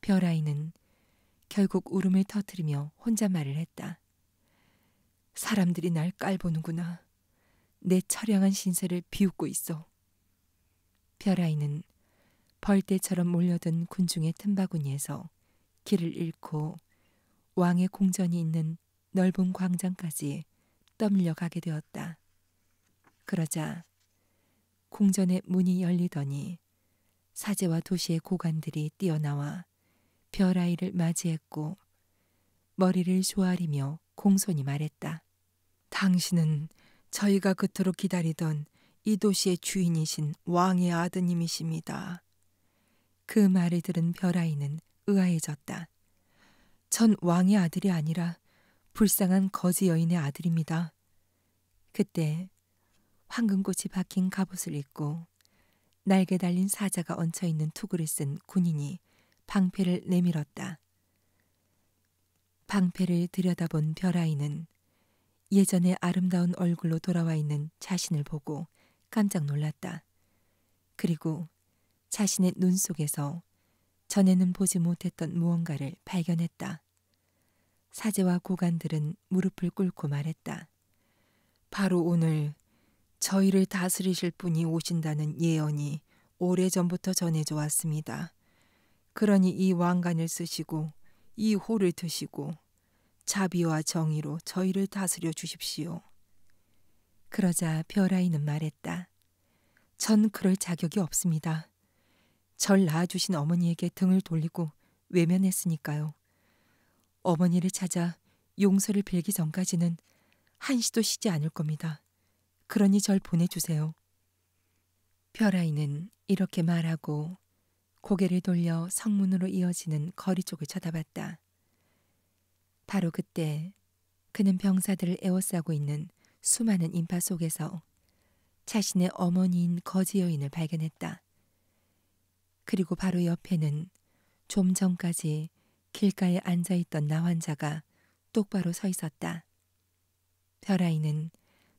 별아이는 결국 울음을 터뜨리며 혼잣말을 했다. 사람들이 날 깔보는구나. 내 처량한 신세를 비웃고 있어. 별아이는 벌떼처럼 몰려든 군중의 틈바구니에서 길을 잃고 왕의 궁전이 있는 넓은 광장까지 떠밀려 가게 되었다. 그러자 궁전의 문이 열리더니 사제와 도시의 고관들이 뛰어나와 별아이를 맞이했고 머리를 조아리며 공손히 말했다. 당신은 저희가 그토록 기다리던 이 도시의 주인이신 왕의 아드님이십니다. 그 말을 들은 별아이는 의아해졌다. 전 왕의 아들이 아니라 불쌍한 거지 여인의 아들입니다. 그때 황금꽃이 박힌 갑옷을 입고 날개 달린 사자가 얹혀있는 투구를 쓴 군인이 방패를 내밀었다. 방패를 들여다본 별아이는 예전의 아름다운 얼굴로 돌아와 있는 자신을 보고 깜짝 놀랐다. 그리고 자신의 눈 속에서 전에는 보지 못했던 무언가를 발견했다. 사제와 고관들은 무릎을 꿇고 말했다. 바로 오늘 저희를 다스리실 분이 오신다는 예언이 오래전부터 전해져 왔습니다. 그러니 이 왕관을 쓰시고 이 호를 드시고 자비와 정의로 저희를 다스려 주십시오. 그러자 별아이는 말했다. 전 그럴 자격이 없습니다. 절 낳아주신 어머니에게 등을 돌리고 외면했으니까요. 어머니를 찾아 용서를 빌기 전까지는 한시도 쉬지 않을 겁니다. 그러니 절 보내주세요. 별아이는 이렇게 말하고 고개를 돌려 성문으로 이어지는 거리 쪽을 쳐다봤다. 바로 그때 그는 병사들을 에워싸고 있는 수많은 인파 속에서 자신의 어머니인 거지 여인을 발견했다. 그리고 바로 옆에는 좀 전까지 길가에 앉아있던 나 환자가 똑바로 서 있었다. 별아이는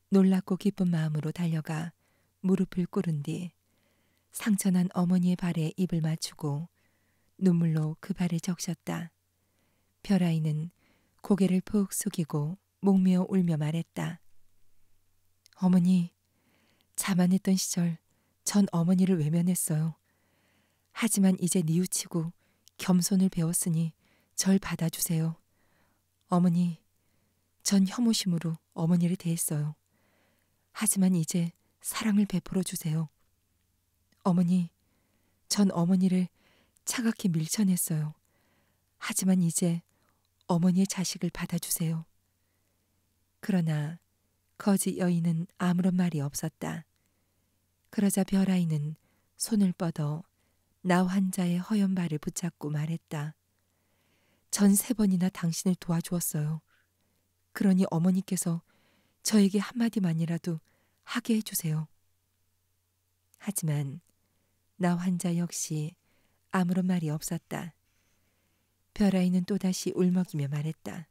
놀랍고 기쁜 마음으로 달려가 무릎을 꿇은 뒤 상처난 어머니의 발에 입을 맞추고 눈물로 그 발을 적셨다. 별아이는 고개를 푹 숙이고 목매어 울며 말했다. 어머니, 자만했던 시절 전 어머니를 외면했어요. 하지만 이제 뉘우치고 겸손을 배웠으니 절 받아주세요. 어머니, 전 혐오심으로 어머니를 대했어요. 하지만 이제 사랑을 베풀어 주세요. 어머니, 전 어머니를 차갑게 밀쳐냈어요. 하지만 이제 어머니의 자식을 받아주세요. 그러나 거지 여인은 아무런 말이 없었다. 그러자 별아이는 손을 뻗어 나 환자의 허연 발을 붙잡고 말했다. 전 3번이나 당신을 도와주었어요. 그러니 어머니께서 저에게 한마디만이라도 하게 해주세요. 하지만 나 환자 역시 아무런 말이 없었다. 별아이는 또다시 울먹이며 말했다.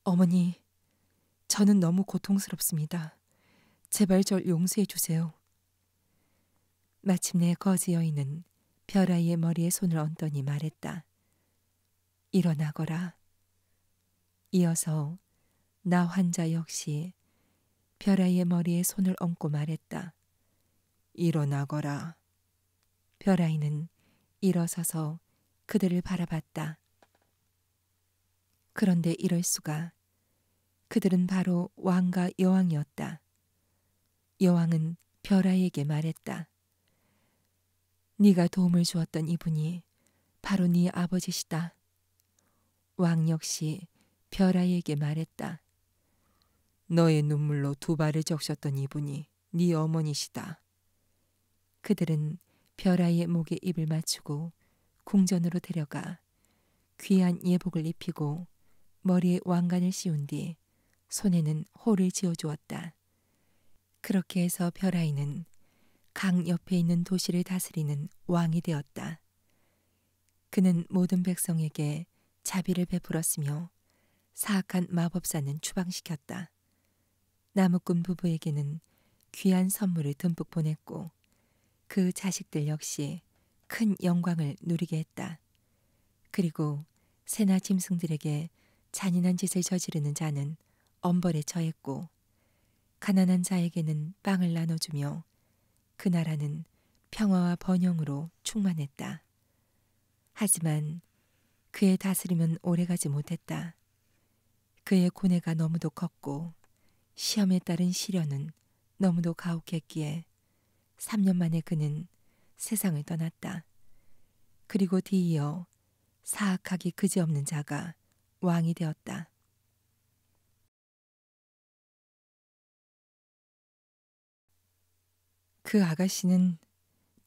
어머니, 저는 너무 고통스럽습니다. 제발 절 용서해 주세요. 마침내 거지 여인은 별아이의 머리에 손을 얹더니 말했다. 일어나거라. 이어서 나 환자 역시 별아이의 머리에 손을 얹고 말했다. 일어나거라. 별아이는 일어서서 그들을 바라봤다. 그런데 이럴 수가. 그들은 바로 왕과 여왕이었다. 여왕은 별아이에게 말했다. 네가 도움을 주었던 이분이 바로 네 아버지시다. 왕 역시 별아이에게 말했다. 너의 눈물로 2발을 적셨던 이분이 네 어머니시다. 그들은 별아이의 목에 입을 맞추고 궁전으로 데려가 귀한 예복을 입히고 머리에 왕관을 씌운 뒤 손에는 호를 쥐어주었다. 그렇게 해서 별아이는 강 옆에 있는 도시를 다스리는 왕이 되었다. 그는 모든 백성에게 자비를 베풀었으며 사악한 마법사는 추방시켰다. 나무꾼 부부에게는 귀한 선물을 듬뿍 보냈고 그 자식들 역시 큰 영광을 누리게 했다. 그리고 새나 짐승들에게 잔인한 짓을 저지르는 자는 엄벌에 처했고 가난한 자에게는 빵을 나눠주며 그 나라는 평화와 번영으로 충만했다. 하지만 그의 다스림은 오래가지 못했다. 그의 고뇌가 너무도 컸고 시험에 따른 시련은 너무도 가혹했기에 3년 만에 그는 세상을 떠났다. 그리고 뒤이어 사악하기 그지없는 자가 왕이 되었다. 그 아가씨는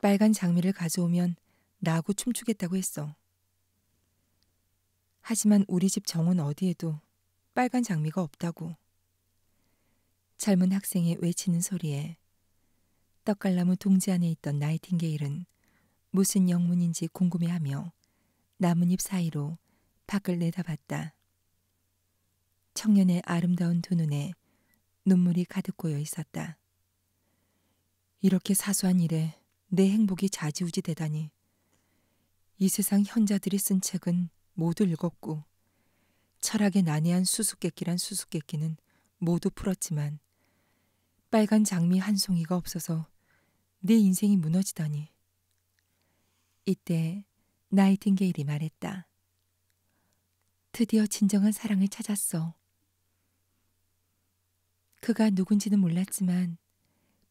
빨간 장미를 가져오면 나하고 춤추겠다고 했어. 하지만 우리 집 정원 어디에도 빨간 장미가 없다고. 젊은 학생의 외치는 소리에 떡갈나무 동지 안에 있던 나이팅게일은 무슨 영문인지 궁금해하며 나뭇잎 사이로 밖을 내다봤다. 청년의 아름다운 두 눈에 눈물이 가득 고여 있었다. 이렇게 사소한 일에 내 행복이 좌지우지되다니. 이 세상 현자들이 쓴 책은 모두 읽었고 철학의 난해한 수수께끼란 수수께끼는 모두 풀었지만 빨간 장미 한 송이가 없어서 내 인생이 무너지다니. 이때 나이팅게일이 말했다. 드디어 진정한 사랑을 찾았어. 그가 누군지는 몰랐지만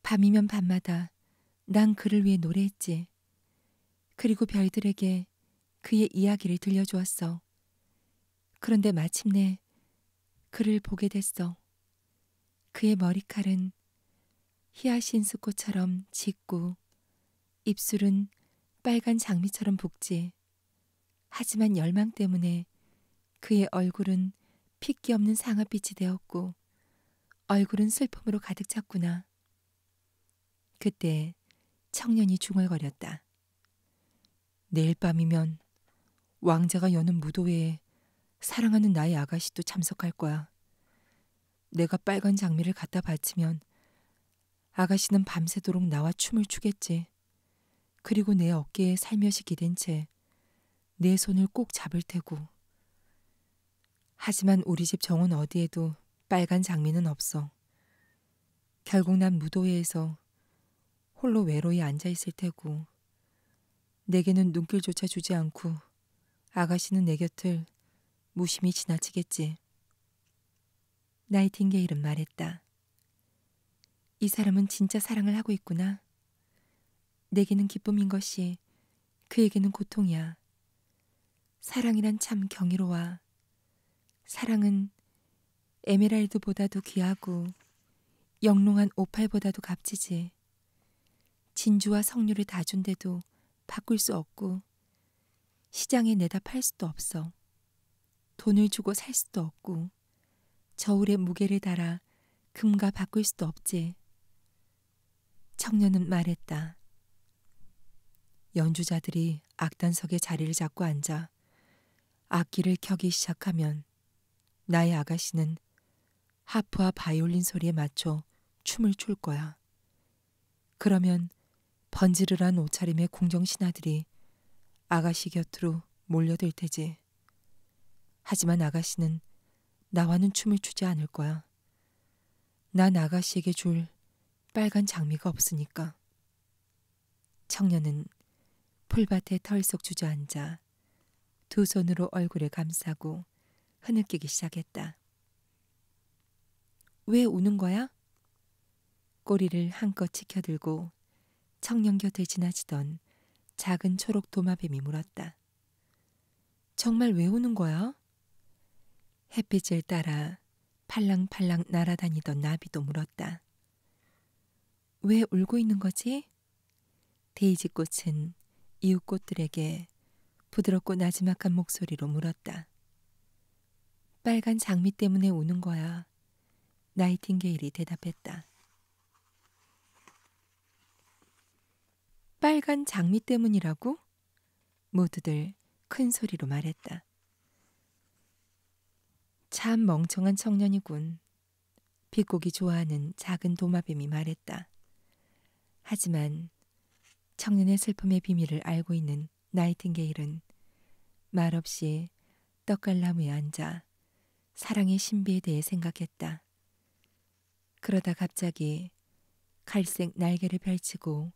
밤이면 밤마다 난 그를 위해 노래했지. 그리고 별들에게 그의 이야기를 들려주었어. 그런데 마침내 그를 보게 됐어. 그의 머리칼은 히아신스 꽃처럼 짙고 입술은 빨간 장미처럼 붉지. 하지만 열망 때문에 그의 얼굴은 핏기 없는 상아빛이 되었고 얼굴은 슬픔으로 가득 찼구나. 그때 청년이 중얼거렸다. 내일 밤이면 왕자가 여는 무도회에 사랑하는 나의 아가씨도 참석할 거야. 내가 빨간 장미를 갖다 바치면 아가씨는 밤새도록 나와 춤을 추겠지. 그리고 내 어깨에 살며시 기댄 채 내 손을 꼭 잡을 테고. 하지만 우리 집 정원 어디에도 빨간 장미는 없어. 결국 난 무도회에서 홀로 외로이 앉아 있을 테고 내게는 눈길조차 주지 않고 아가씨는 내 곁을 무심히 지나치겠지. 나이팅게일은 말했다. 이 사람은 진짜 사랑을 하고 있구나. 내게는 기쁨인 것이 그에게는 고통이야. 사랑이란 참 경이로워. 사랑은 에메랄드보다도 귀하고 영롱한 오팔보다도 값지지. 진주와 석류를 다 준데도 바꿀 수 없고 시장에 내다 팔 수도 없어. 돈을 주고 살 수도 없고 저울에 무게를 달아 금과 바꿀 수도 없지. 청년은 말했다. 연주자들이 악단석에 자리를 잡고 앉아 악기를 켜기 시작하면 나의 아가씨는 하프와 바이올린 소리에 맞춰 춤을 출 거야. 그러면 번지르르한 옷차림의 궁정신하들이 아가씨 곁으로 몰려들 테지. 하지만 아가씨는 나와는 춤을 추지 않을 거야. 난 아가씨에게 줄 빨간 장미가 없으니까. 청년은 풀밭에 털썩 주저앉아 두 손으로 얼굴을 감싸고 흐느끼기 시작했다. 왜 우는 거야? 꼬리를 한껏 치켜들고 청년 곁을 지나치던 작은 초록 도마뱀이 물었다. 정말 왜 우는 거야? 햇빛을 따라 팔랑팔랑 날아다니던 나비도 물었다. 왜 울고 있는 거지? 데이지 꽃은 이웃 꽃들에게 부드럽고 나지막한 목소리로 물었다. 빨간 장미 때문에 우는 거야. 나이팅게일이 대답했다. 빨간 장미 때문이라고? 모두들 큰 소리로 말했다. 참 멍청한 청년이군. 빛고기 좋아하는 작은 도마뱀이 말했다. 하지만 청년의 슬픔의 비밀을 알고 있는 나이팅게일은 말없이 떡갈나무에 앉아 사랑의 신비에 대해 생각했다. 그러다 갑자기 갈색 날개를 펼치고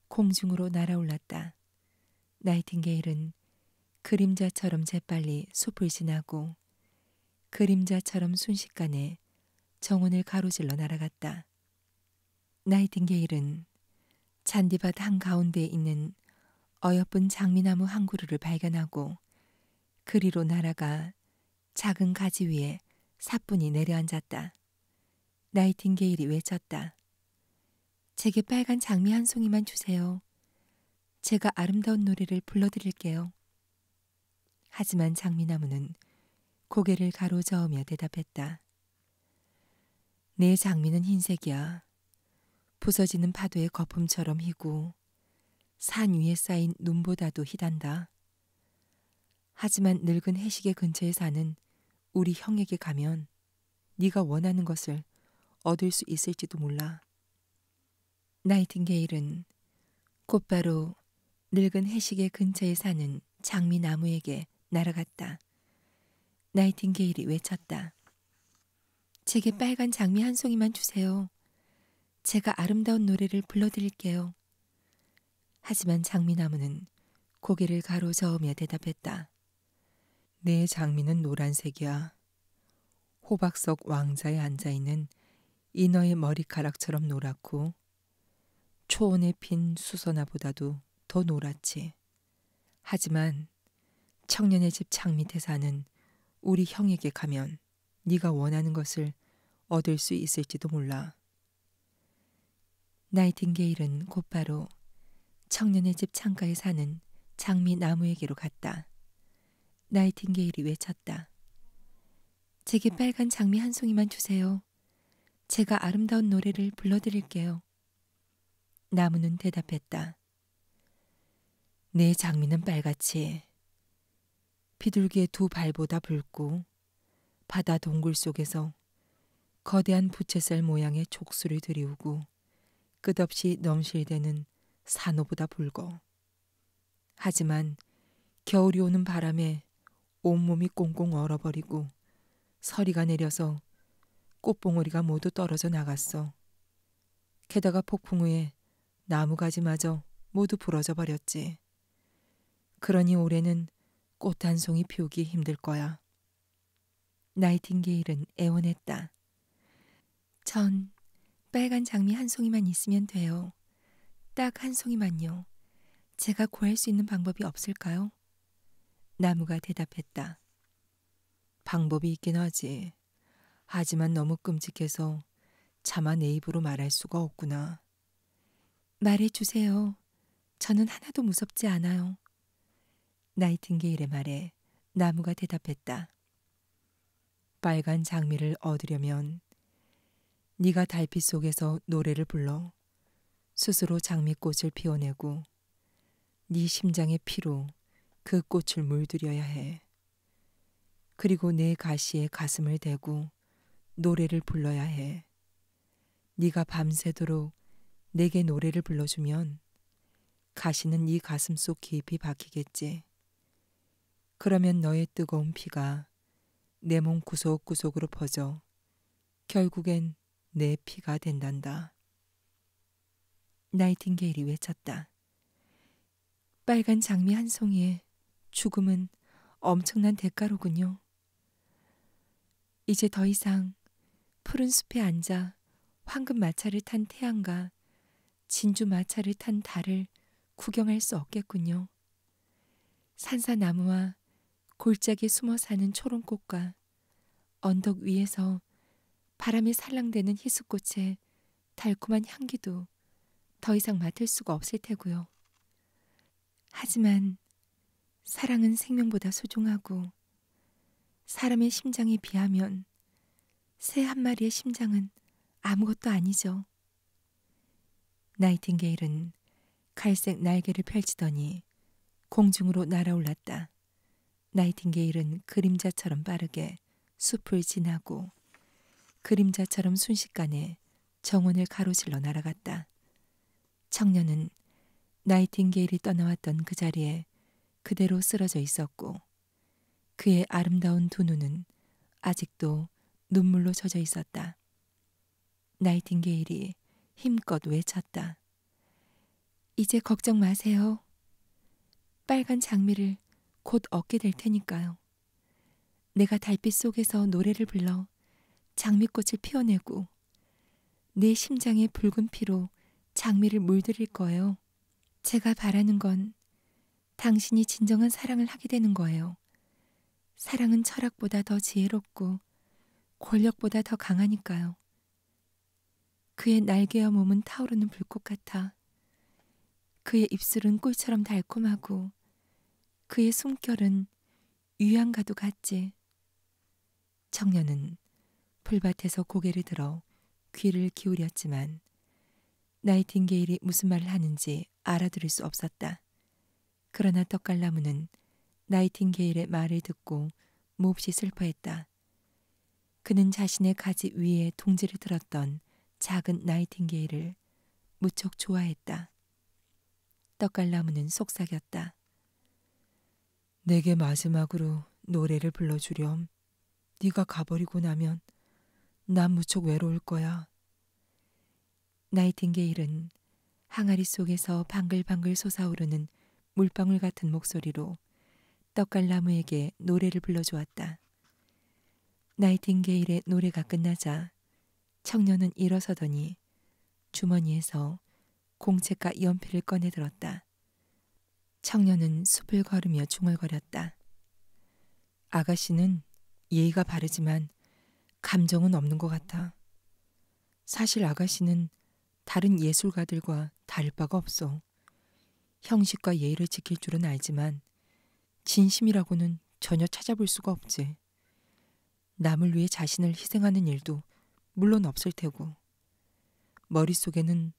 공중으로 날아올랐다. 나이팅게일은 그림자처럼 재빨리 숲을 지나고 그림자처럼 순식간에 정원을 가로질러 날아갔다. 나이팅게일은 잔디밭 한가운데에 있는 어여쁜 장미나무 한 그루를 발견하고 그리로 날아가 작은 가지 위에 사뿐히 내려앉았다. 나이팅게일이 외쳤다. 제게 빨간 장미 한 송이만 주세요. 제가 아름다운 노래를 불러드릴게요. 하지만 장미나무는 고개를 가로저으며 대답했다. 내 장미는 흰색이야. 부서지는 파도의 거품처럼 희고 산 위에 쌓인 눈보다도 희단다. 하지만 늙은 해시계 근처에 사는 우리 형에게 가면 네가 원하는 것을 얻을 수 있을지도 몰라. 나이팅게일은 곧바로 늙은 해시계 근처에 사는 장미나무에게 날아갔다. 나이팅게일이 외쳤다. 제게 빨간 장미 한 송이만 주세요. 제가 아름다운 노래를 불러드릴게요. 하지만 장미나무는 고개를 가로저으며 대답했다. 내 장미는 노란색이야. 호박석 왕자에 앉아있는 인어의 머리카락처럼 노랗고 초원에 핀 수선화보다도 더 노랗지. 하지만 청년의 집 창 밑에 사는 우리 형에게 가면 네가 원하는 것을 얻을 수 있을지도 몰라. 나이팅게일은 곧바로 청년의 집 창가에 사는 장미 나무에게로 갔다. 나이팅게일이 외쳤다. 제게 빨간 장미 한 송이만 주세요. 제가 아름다운 노래를 불러드릴게요. 나무는 대답했다. 내 장미는 빨갛지. 비둘기의 두 발보다 붉고 바다 동굴 속에서 거대한 부채살 모양의 족수를 들이우고 끝없이 넘실대는 산호보다 붉어. 하지만 겨울이 오는 바람에 온몸이 꽁꽁 얼어버리고 서리가 내려서 꽃봉오리가 모두 떨어져 나갔어. 게다가 폭풍 후에 나무가지마저 모두 부러져 버렸지. 그러니 올해는 꽃 한 송이 피우기 힘들 거야. 나이팅게일은 애원했다. 전 빨간 장미 한 송이만 있으면 돼요. 딱 한 송이만요. 제가 구할 수 있는 방법이 없을까요? 나무가 대답했다. 방법이 있긴 하지. 하지만 너무 끔찍해서 차마 내 입으로 말할 수가 없구나. 말해주세요. 저는 하나도 무섭지 않아요. 나이팅게일의 말에 나무가 대답했다. 빨간 장미를 얻으려면 네가 달빛 속에서 노래를 불러 스스로 장미꽃을 피워내고 네 심장의 피로 그 꽃을 물들여야 해. 그리고 내 가시에 가슴을 대고 노래를 불러야 해. 네가 밤새도록 내게 노래를 불러주면 가시는 네 가슴 속 깊이 박히겠지. 그러면 너의 뜨거운 피가 내 몸 구석구석으로 퍼져 결국엔 내 피가 된단다. 나이팅게일이 외쳤다. 빨간 장미 한 송이에 죽음은 엄청난 대가로군요. 이제 더 이상 푸른 숲에 앉아 황금 마차를 탄 태양과 진주 마차를 탄 달을 구경할 수 없겠군요. 산사나무와 골짜기에 숨어 사는 초롱꽃과 언덕 위에서 바람에 살랑대는 희숫꽃의 달콤한 향기도 더 이상 맡을 수가 없을 테고요. 하지만 사랑은 생명보다 소중하고 사람의 심장에 비하면 새 한 마리의 심장은 아무것도 아니죠. 나이팅게일은 갈색 날개를 펼치더니 공중으로 날아올랐다. 나이팅게일은 그림자처럼 빠르게 숲을 지나고 그림자처럼 순식간에 정원을 가로질러 날아갔다. 청년은 나이팅게일이 떠나왔던 그 자리에 그대로 쓰러져 있었고 그의 아름다운 두 눈은 아직도 눈물로 젖어 있었다. 나이팅게일이 힘껏 외쳤다. 이제 걱정 마세요. 빨간 장미를 곧 얻게 될 테니까요. 내가 달빛 속에서 노래를 불러 장미꽃을 피워내고 내 심장의 붉은 피로 장미를 물들일 거예요. 제가 바라는 건 당신이 진정한 사랑을 하게 되는 거예요. 사랑은 철학보다 더 지혜롭고 권력보다 더 강하니까요. 그의 날개와 몸은 타오르는 불꽃 같아. 그의 입술은 꿀처럼 달콤하고 그의 숨결은 유향과도 같지. 청년은 풀밭에서 고개를 들어 귀를 기울였지만 나이팅게일이 무슨 말을 하는지 알아들을 수 없었다. 그러나 떡갈나무는 나이팅게일의 말을 듣고 몹시 슬퍼했다. 그는 자신의 가지 위에 둥지를 들었던 작은 나이팅게일을 무척 좋아했다. 떡갈나무는 속삭였다. 내게 마지막으로 노래를 불러주렴. 네가 가버리고 나면 난 무척 외로울 거야. 나이팅게일은 항아리 속에서 방글방글 솟아오르는 물방울 같은 목소리로 떡갈나무에게 노래를 불러주었다. 나이팅게일의 노래가 끝나자 청년은 일어서더니 주머니에서 공책과 연필을 꺼내 들었다. 청년은 숲을 걸으며 중얼거렸다. 아가씨는 예의가 바르지만 감정은 없는 것 같아. 사실 아가씨는 다른 예술가들과 다를 바가 없어. 형식과 예의를 지킬 줄은 알지만 진심이라고는 전혀 찾아볼 수가 없지. 남을 위해 자신을 희생하는 일도 물론 없을 테고 머릿속에는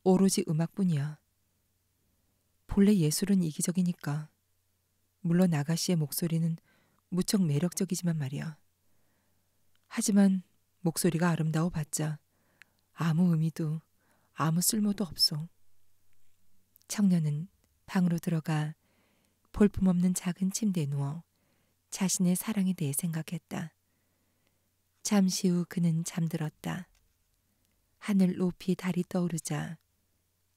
오로지 음악뿐이야. 본래 예술은 이기적이니까. 물론 아가씨의 목소리는 무척 매력적이지만 말이야. 하지만 목소리가 아름다워 봤자 아무 의미도 아무 쓸모도 없어. 청년은 방으로 들어가 볼품없는 작은 침대에 누워 자신의 사랑에 대해 생각했다. 잠시 후 그는 잠들었다. 하늘 높이 달이 떠오르자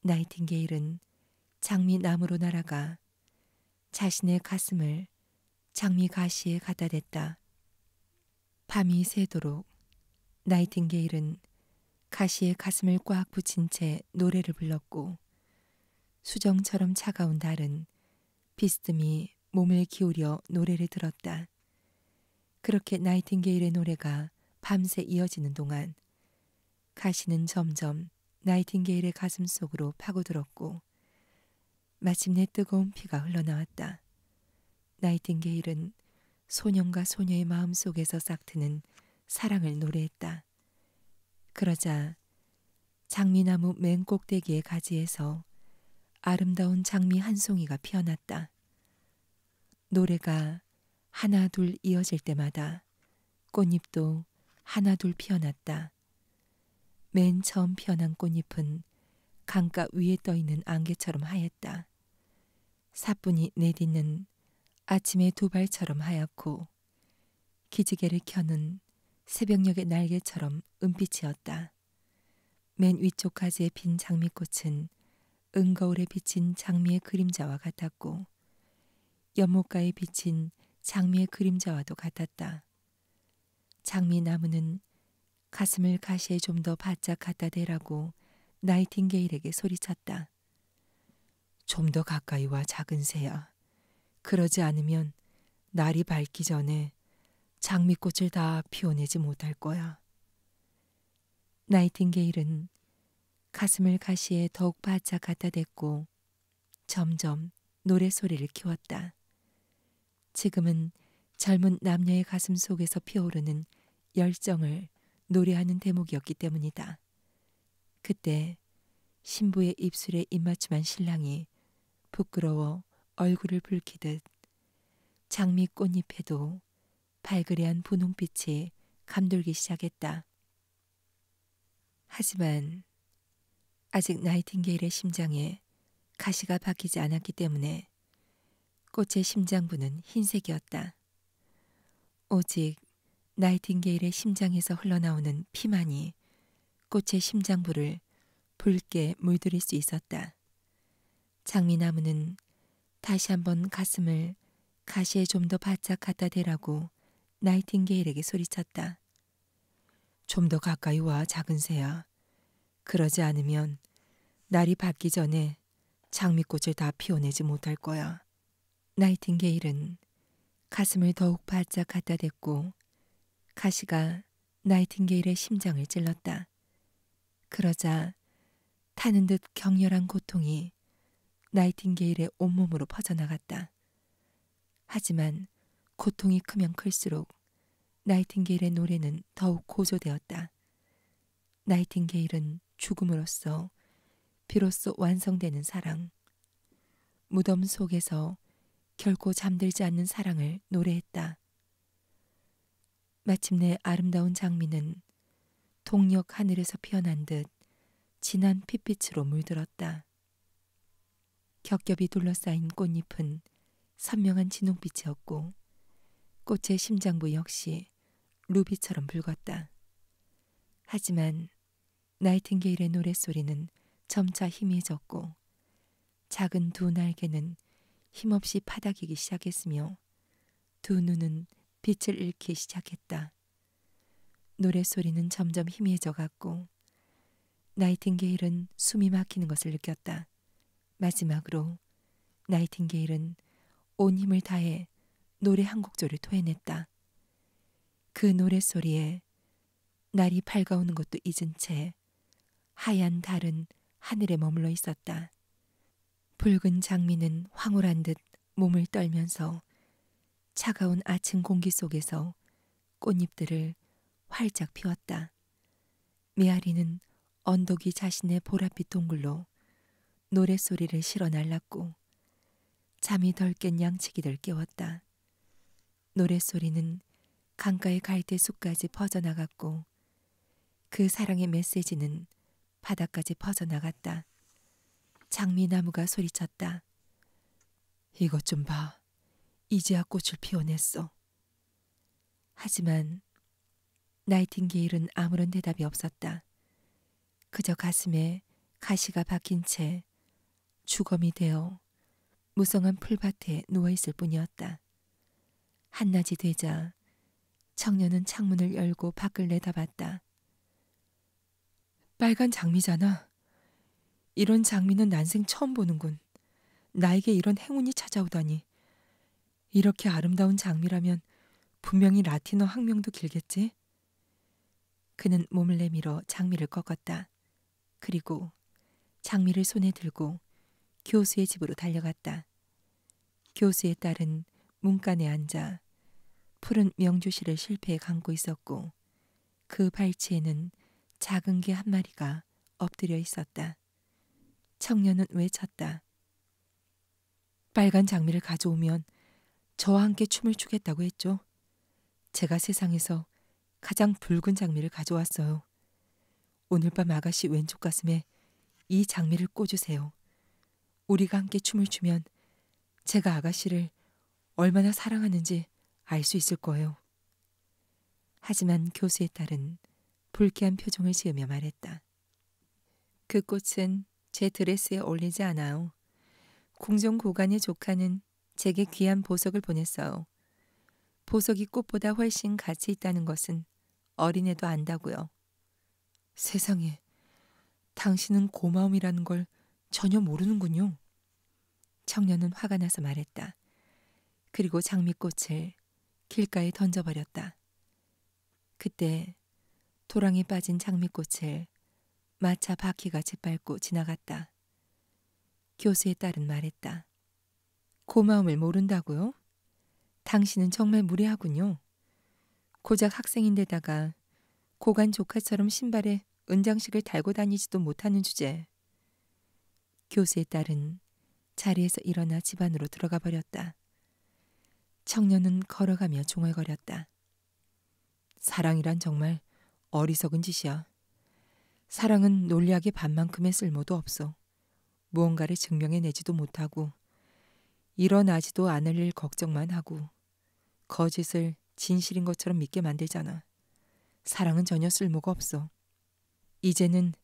나이팅게일은 장미나무로 날아가 자신의 가슴을 장미 가시에 갖다 댔다. 밤이 새도록 나이팅게일은 가시에 가슴을 꽉 붙인 채 노래를 불렀고 수정처럼 차가운 달은 비스듬히 몸을 기울여 노래를 들었다. 그렇게 나이팅게일의 노래가 밤새 이어지는 동안 가시는 점점 나이팅게일의 가슴 속으로 파고들었고 마침내 뜨거운 피가 흘러나왔다. 나이팅게일은 소년과 소녀의 마음 속에서 싹트는 사랑을 노래했다. 그러자 장미나무 맨 꼭대기의 가지에서 아름다운 장미 한 송이가 피어났다. 노래가 하나 둘 이어질 때마다 꽃잎도 하나 둘 피어났다. 맨 처음 피어난 꽃잎은 강가 위에 떠있는 안개처럼 하였다. 사뿐히 내딛는 아침의 두 발처럼 하얗고 기지개를 켜는 새벽녘의 날개처럼 은빛이었다. 맨 위쪽 가지에 핀 장미꽃은 은거울에 비친 장미의 그림자와 같았고 연못가에 비친 장미의 그림자와도 같았다. 장미나무는 가슴을 가시에 좀 더 바짝 갖다 대라고 나이팅게일에게 소리쳤다. 좀 더 가까이 와 작은 새야. 그러지 않으면 날이 밝기 전에 장미꽃을 다 피워내지 못할 거야. 나이팅게일은 가슴을 가시에 더욱 바짝 갖다 댔고 점점 노래소리를 키웠다. 지금은 젊은 남녀의 가슴 속에서 피어오르는 열정을 노래하는 대목이었기 때문이다. 그때 신부의 입술에 입맞춤한 신랑이 부끄러워 얼굴을 붉히듯 장미 꽃잎에도 발그레한 분홍빛이 감돌기 시작했다. 하지만 아직 나이팅게일의 심장에 가시가 박히지 않았기 때문에 꽃의 심장부는 흰색이었다. 오직 나이팅게일의 심장에서 흘러나오는 피만이 꽃의 심장부를 붉게 물들일 수 있었다. 장미나무는 다시 한번 가슴을 가시에 좀 더 바짝 갖다 대라고 나이팅게일에게 소리쳤다. 좀 더 가까이 와, 작은 새야. 그러지 않으면 날이 밝기 전에 장미꽃을 다 피워내지 못할 거야. 나이팅게일은 가슴을 더욱 바짝 갖다 댔고 가시가 나이팅게일의 심장을 찔렀다. 그러자 타는 듯 격렬한 고통이 나이팅게일의 온몸으로 퍼져나갔다. 하지만 고통이 크면 클수록 나이팅게일의 노래는 더욱 고조되었다. 나이팅게일은 죽음으로써 비로소 완성되는 사랑, 무덤 속에서 결코 잠들지 않는 사랑을 노래했다. 마침내 아름다운 장미는 동력 하늘에서 피어난 듯 진한 핏빛으로 물들었다. 겹겹이 둘러싸인 꽃잎은 선명한 진홍빛이었고 꽃의 심장부 역시 루비처럼 붉었다. 하지만 나이팅게일의 노랫소리는 점차 희미해졌고 작은 두 날개는 힘없이 파닥이기 시작했으며 두 눈은 빛을 잃기 시작했다. 노랫소리는 점점 희미해져 갔고 나이팅게일은 숨이 막히는 것을 느꼈다. 마지막으로 나이팅게일은 온 힘을 다해 노래 한 곡조를 토해냈다. 그 노랫소리에 날이 밝아오는 것도 잊은 채 하얀 달은 하늘에 머물러 있었다. 붉은 장미는 황홀한 듯 몸을 떨면서 차가운 아침 공기 속에서 꽃잎들을 활짝 피웠다. 메아리는 언덕이 자신의 보랏빛 동굴로 노랫소리를 실어 날랐고 잠이 덜 깬 양치기를 깨웠다. 노랫소리는 강가의 갈대숲까지 퍼져나갔고 그 사랑의 메시지는 바다까지 퍼져나갔다. 장미나무가 소리쳤다. 이것 좀 봐. 이제야 꽃을 피워냈어. 하지만 나이팅게일은 아무런 대답이 없었다. 그저 가슴에 가시가 박힌 채 주검이 되어 무성한 풀밭에 누워있을 뿐이었다. 한낮이 되자 청년은 창문을 열고 밖을 내다봤다. 빨간 장미잖아. 이런 장미는 난생 처음 보는군. 나에게 이런 행운이 찾아오다니. 이렇게 아름다운 장미라면 분명히 라틴어 학명도 길겠지? 그는 몸을 내밀어 장미를 꺾었다. 그리고 장미를 손에 들고 교수의 집으로 달려갔다. 교수의 딸은 문간에 앉아 푸른 명주실을 실패에 감고 있었고 그 발치에는 작은 개 한 마리가 엎드려 있었다. 청년은 외쳤다. 빨간 장미를 가져오면 저와 함께 춤을 추겠다고 했죠. 제가 세상에서 가장 붉은 장미를 가져왔어요. 오늘 밤 아가씨 왼쪽 가슴에 이 장미를 꽂으세요. 우리가 함께 춤을 추면 제가 아가씨를 얼마나 사랑하는지 알 수 있을 거예요. 하지만 교수의 딸은 불쾌한 표정을 지으며 말했다. 그 꽃은 제 드레스에 어울리지 않아요. 궁정 고관의 조카는 제게 귀한 보석을 보냈어요. 보석이 꽃보다 훨씬 가치 있다는 것은 어린애도 안다고요. 세상에, 당신은 고마움이라는 걸 전혀 모르는군요. 청년은 화가 나서 말했다. 그리고 장미꽃을 길가에 던져버렸다. 그때 도랑에 빠진 장미꽃을 마차 바퀴가 짓밟고 지나갔다. 교수의 딸은 말했다. 고마움을 모른다고요? 당신은 정말 무례하군요. 고작 학생인데다가 고관 조카처럼 신발에 은장식을 달고 다니지도 못하는 주제. 교수의 딸은 자리에서 일어나 집 안으로 들어가 버렸다. 청년은 걸어가며 중얼거렸다. 사랑이란 정말 어리석은 짓이야. 사랑은 논리학의 반만큼의 쓸모도 없어. 무언가를 증명해내지도 못하고 일어나지도 않을 일 걱정만 하고 거짓을 진실인 것처럼 믿게 만들잖아. 사랑은 전혀 쓸모가 없어. 이제는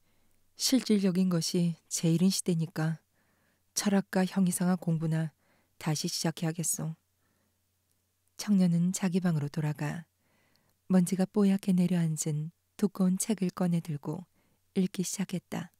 실질적인 것이 제일인 시대니까 철학과 형이상학 공부나 다시 시작해야겠어. 청년은 자기 방으로 돌아가 먼지가 뽀얗게 내려앉은 두꺼운 책을 꺼내 들고 읽기 시작했다.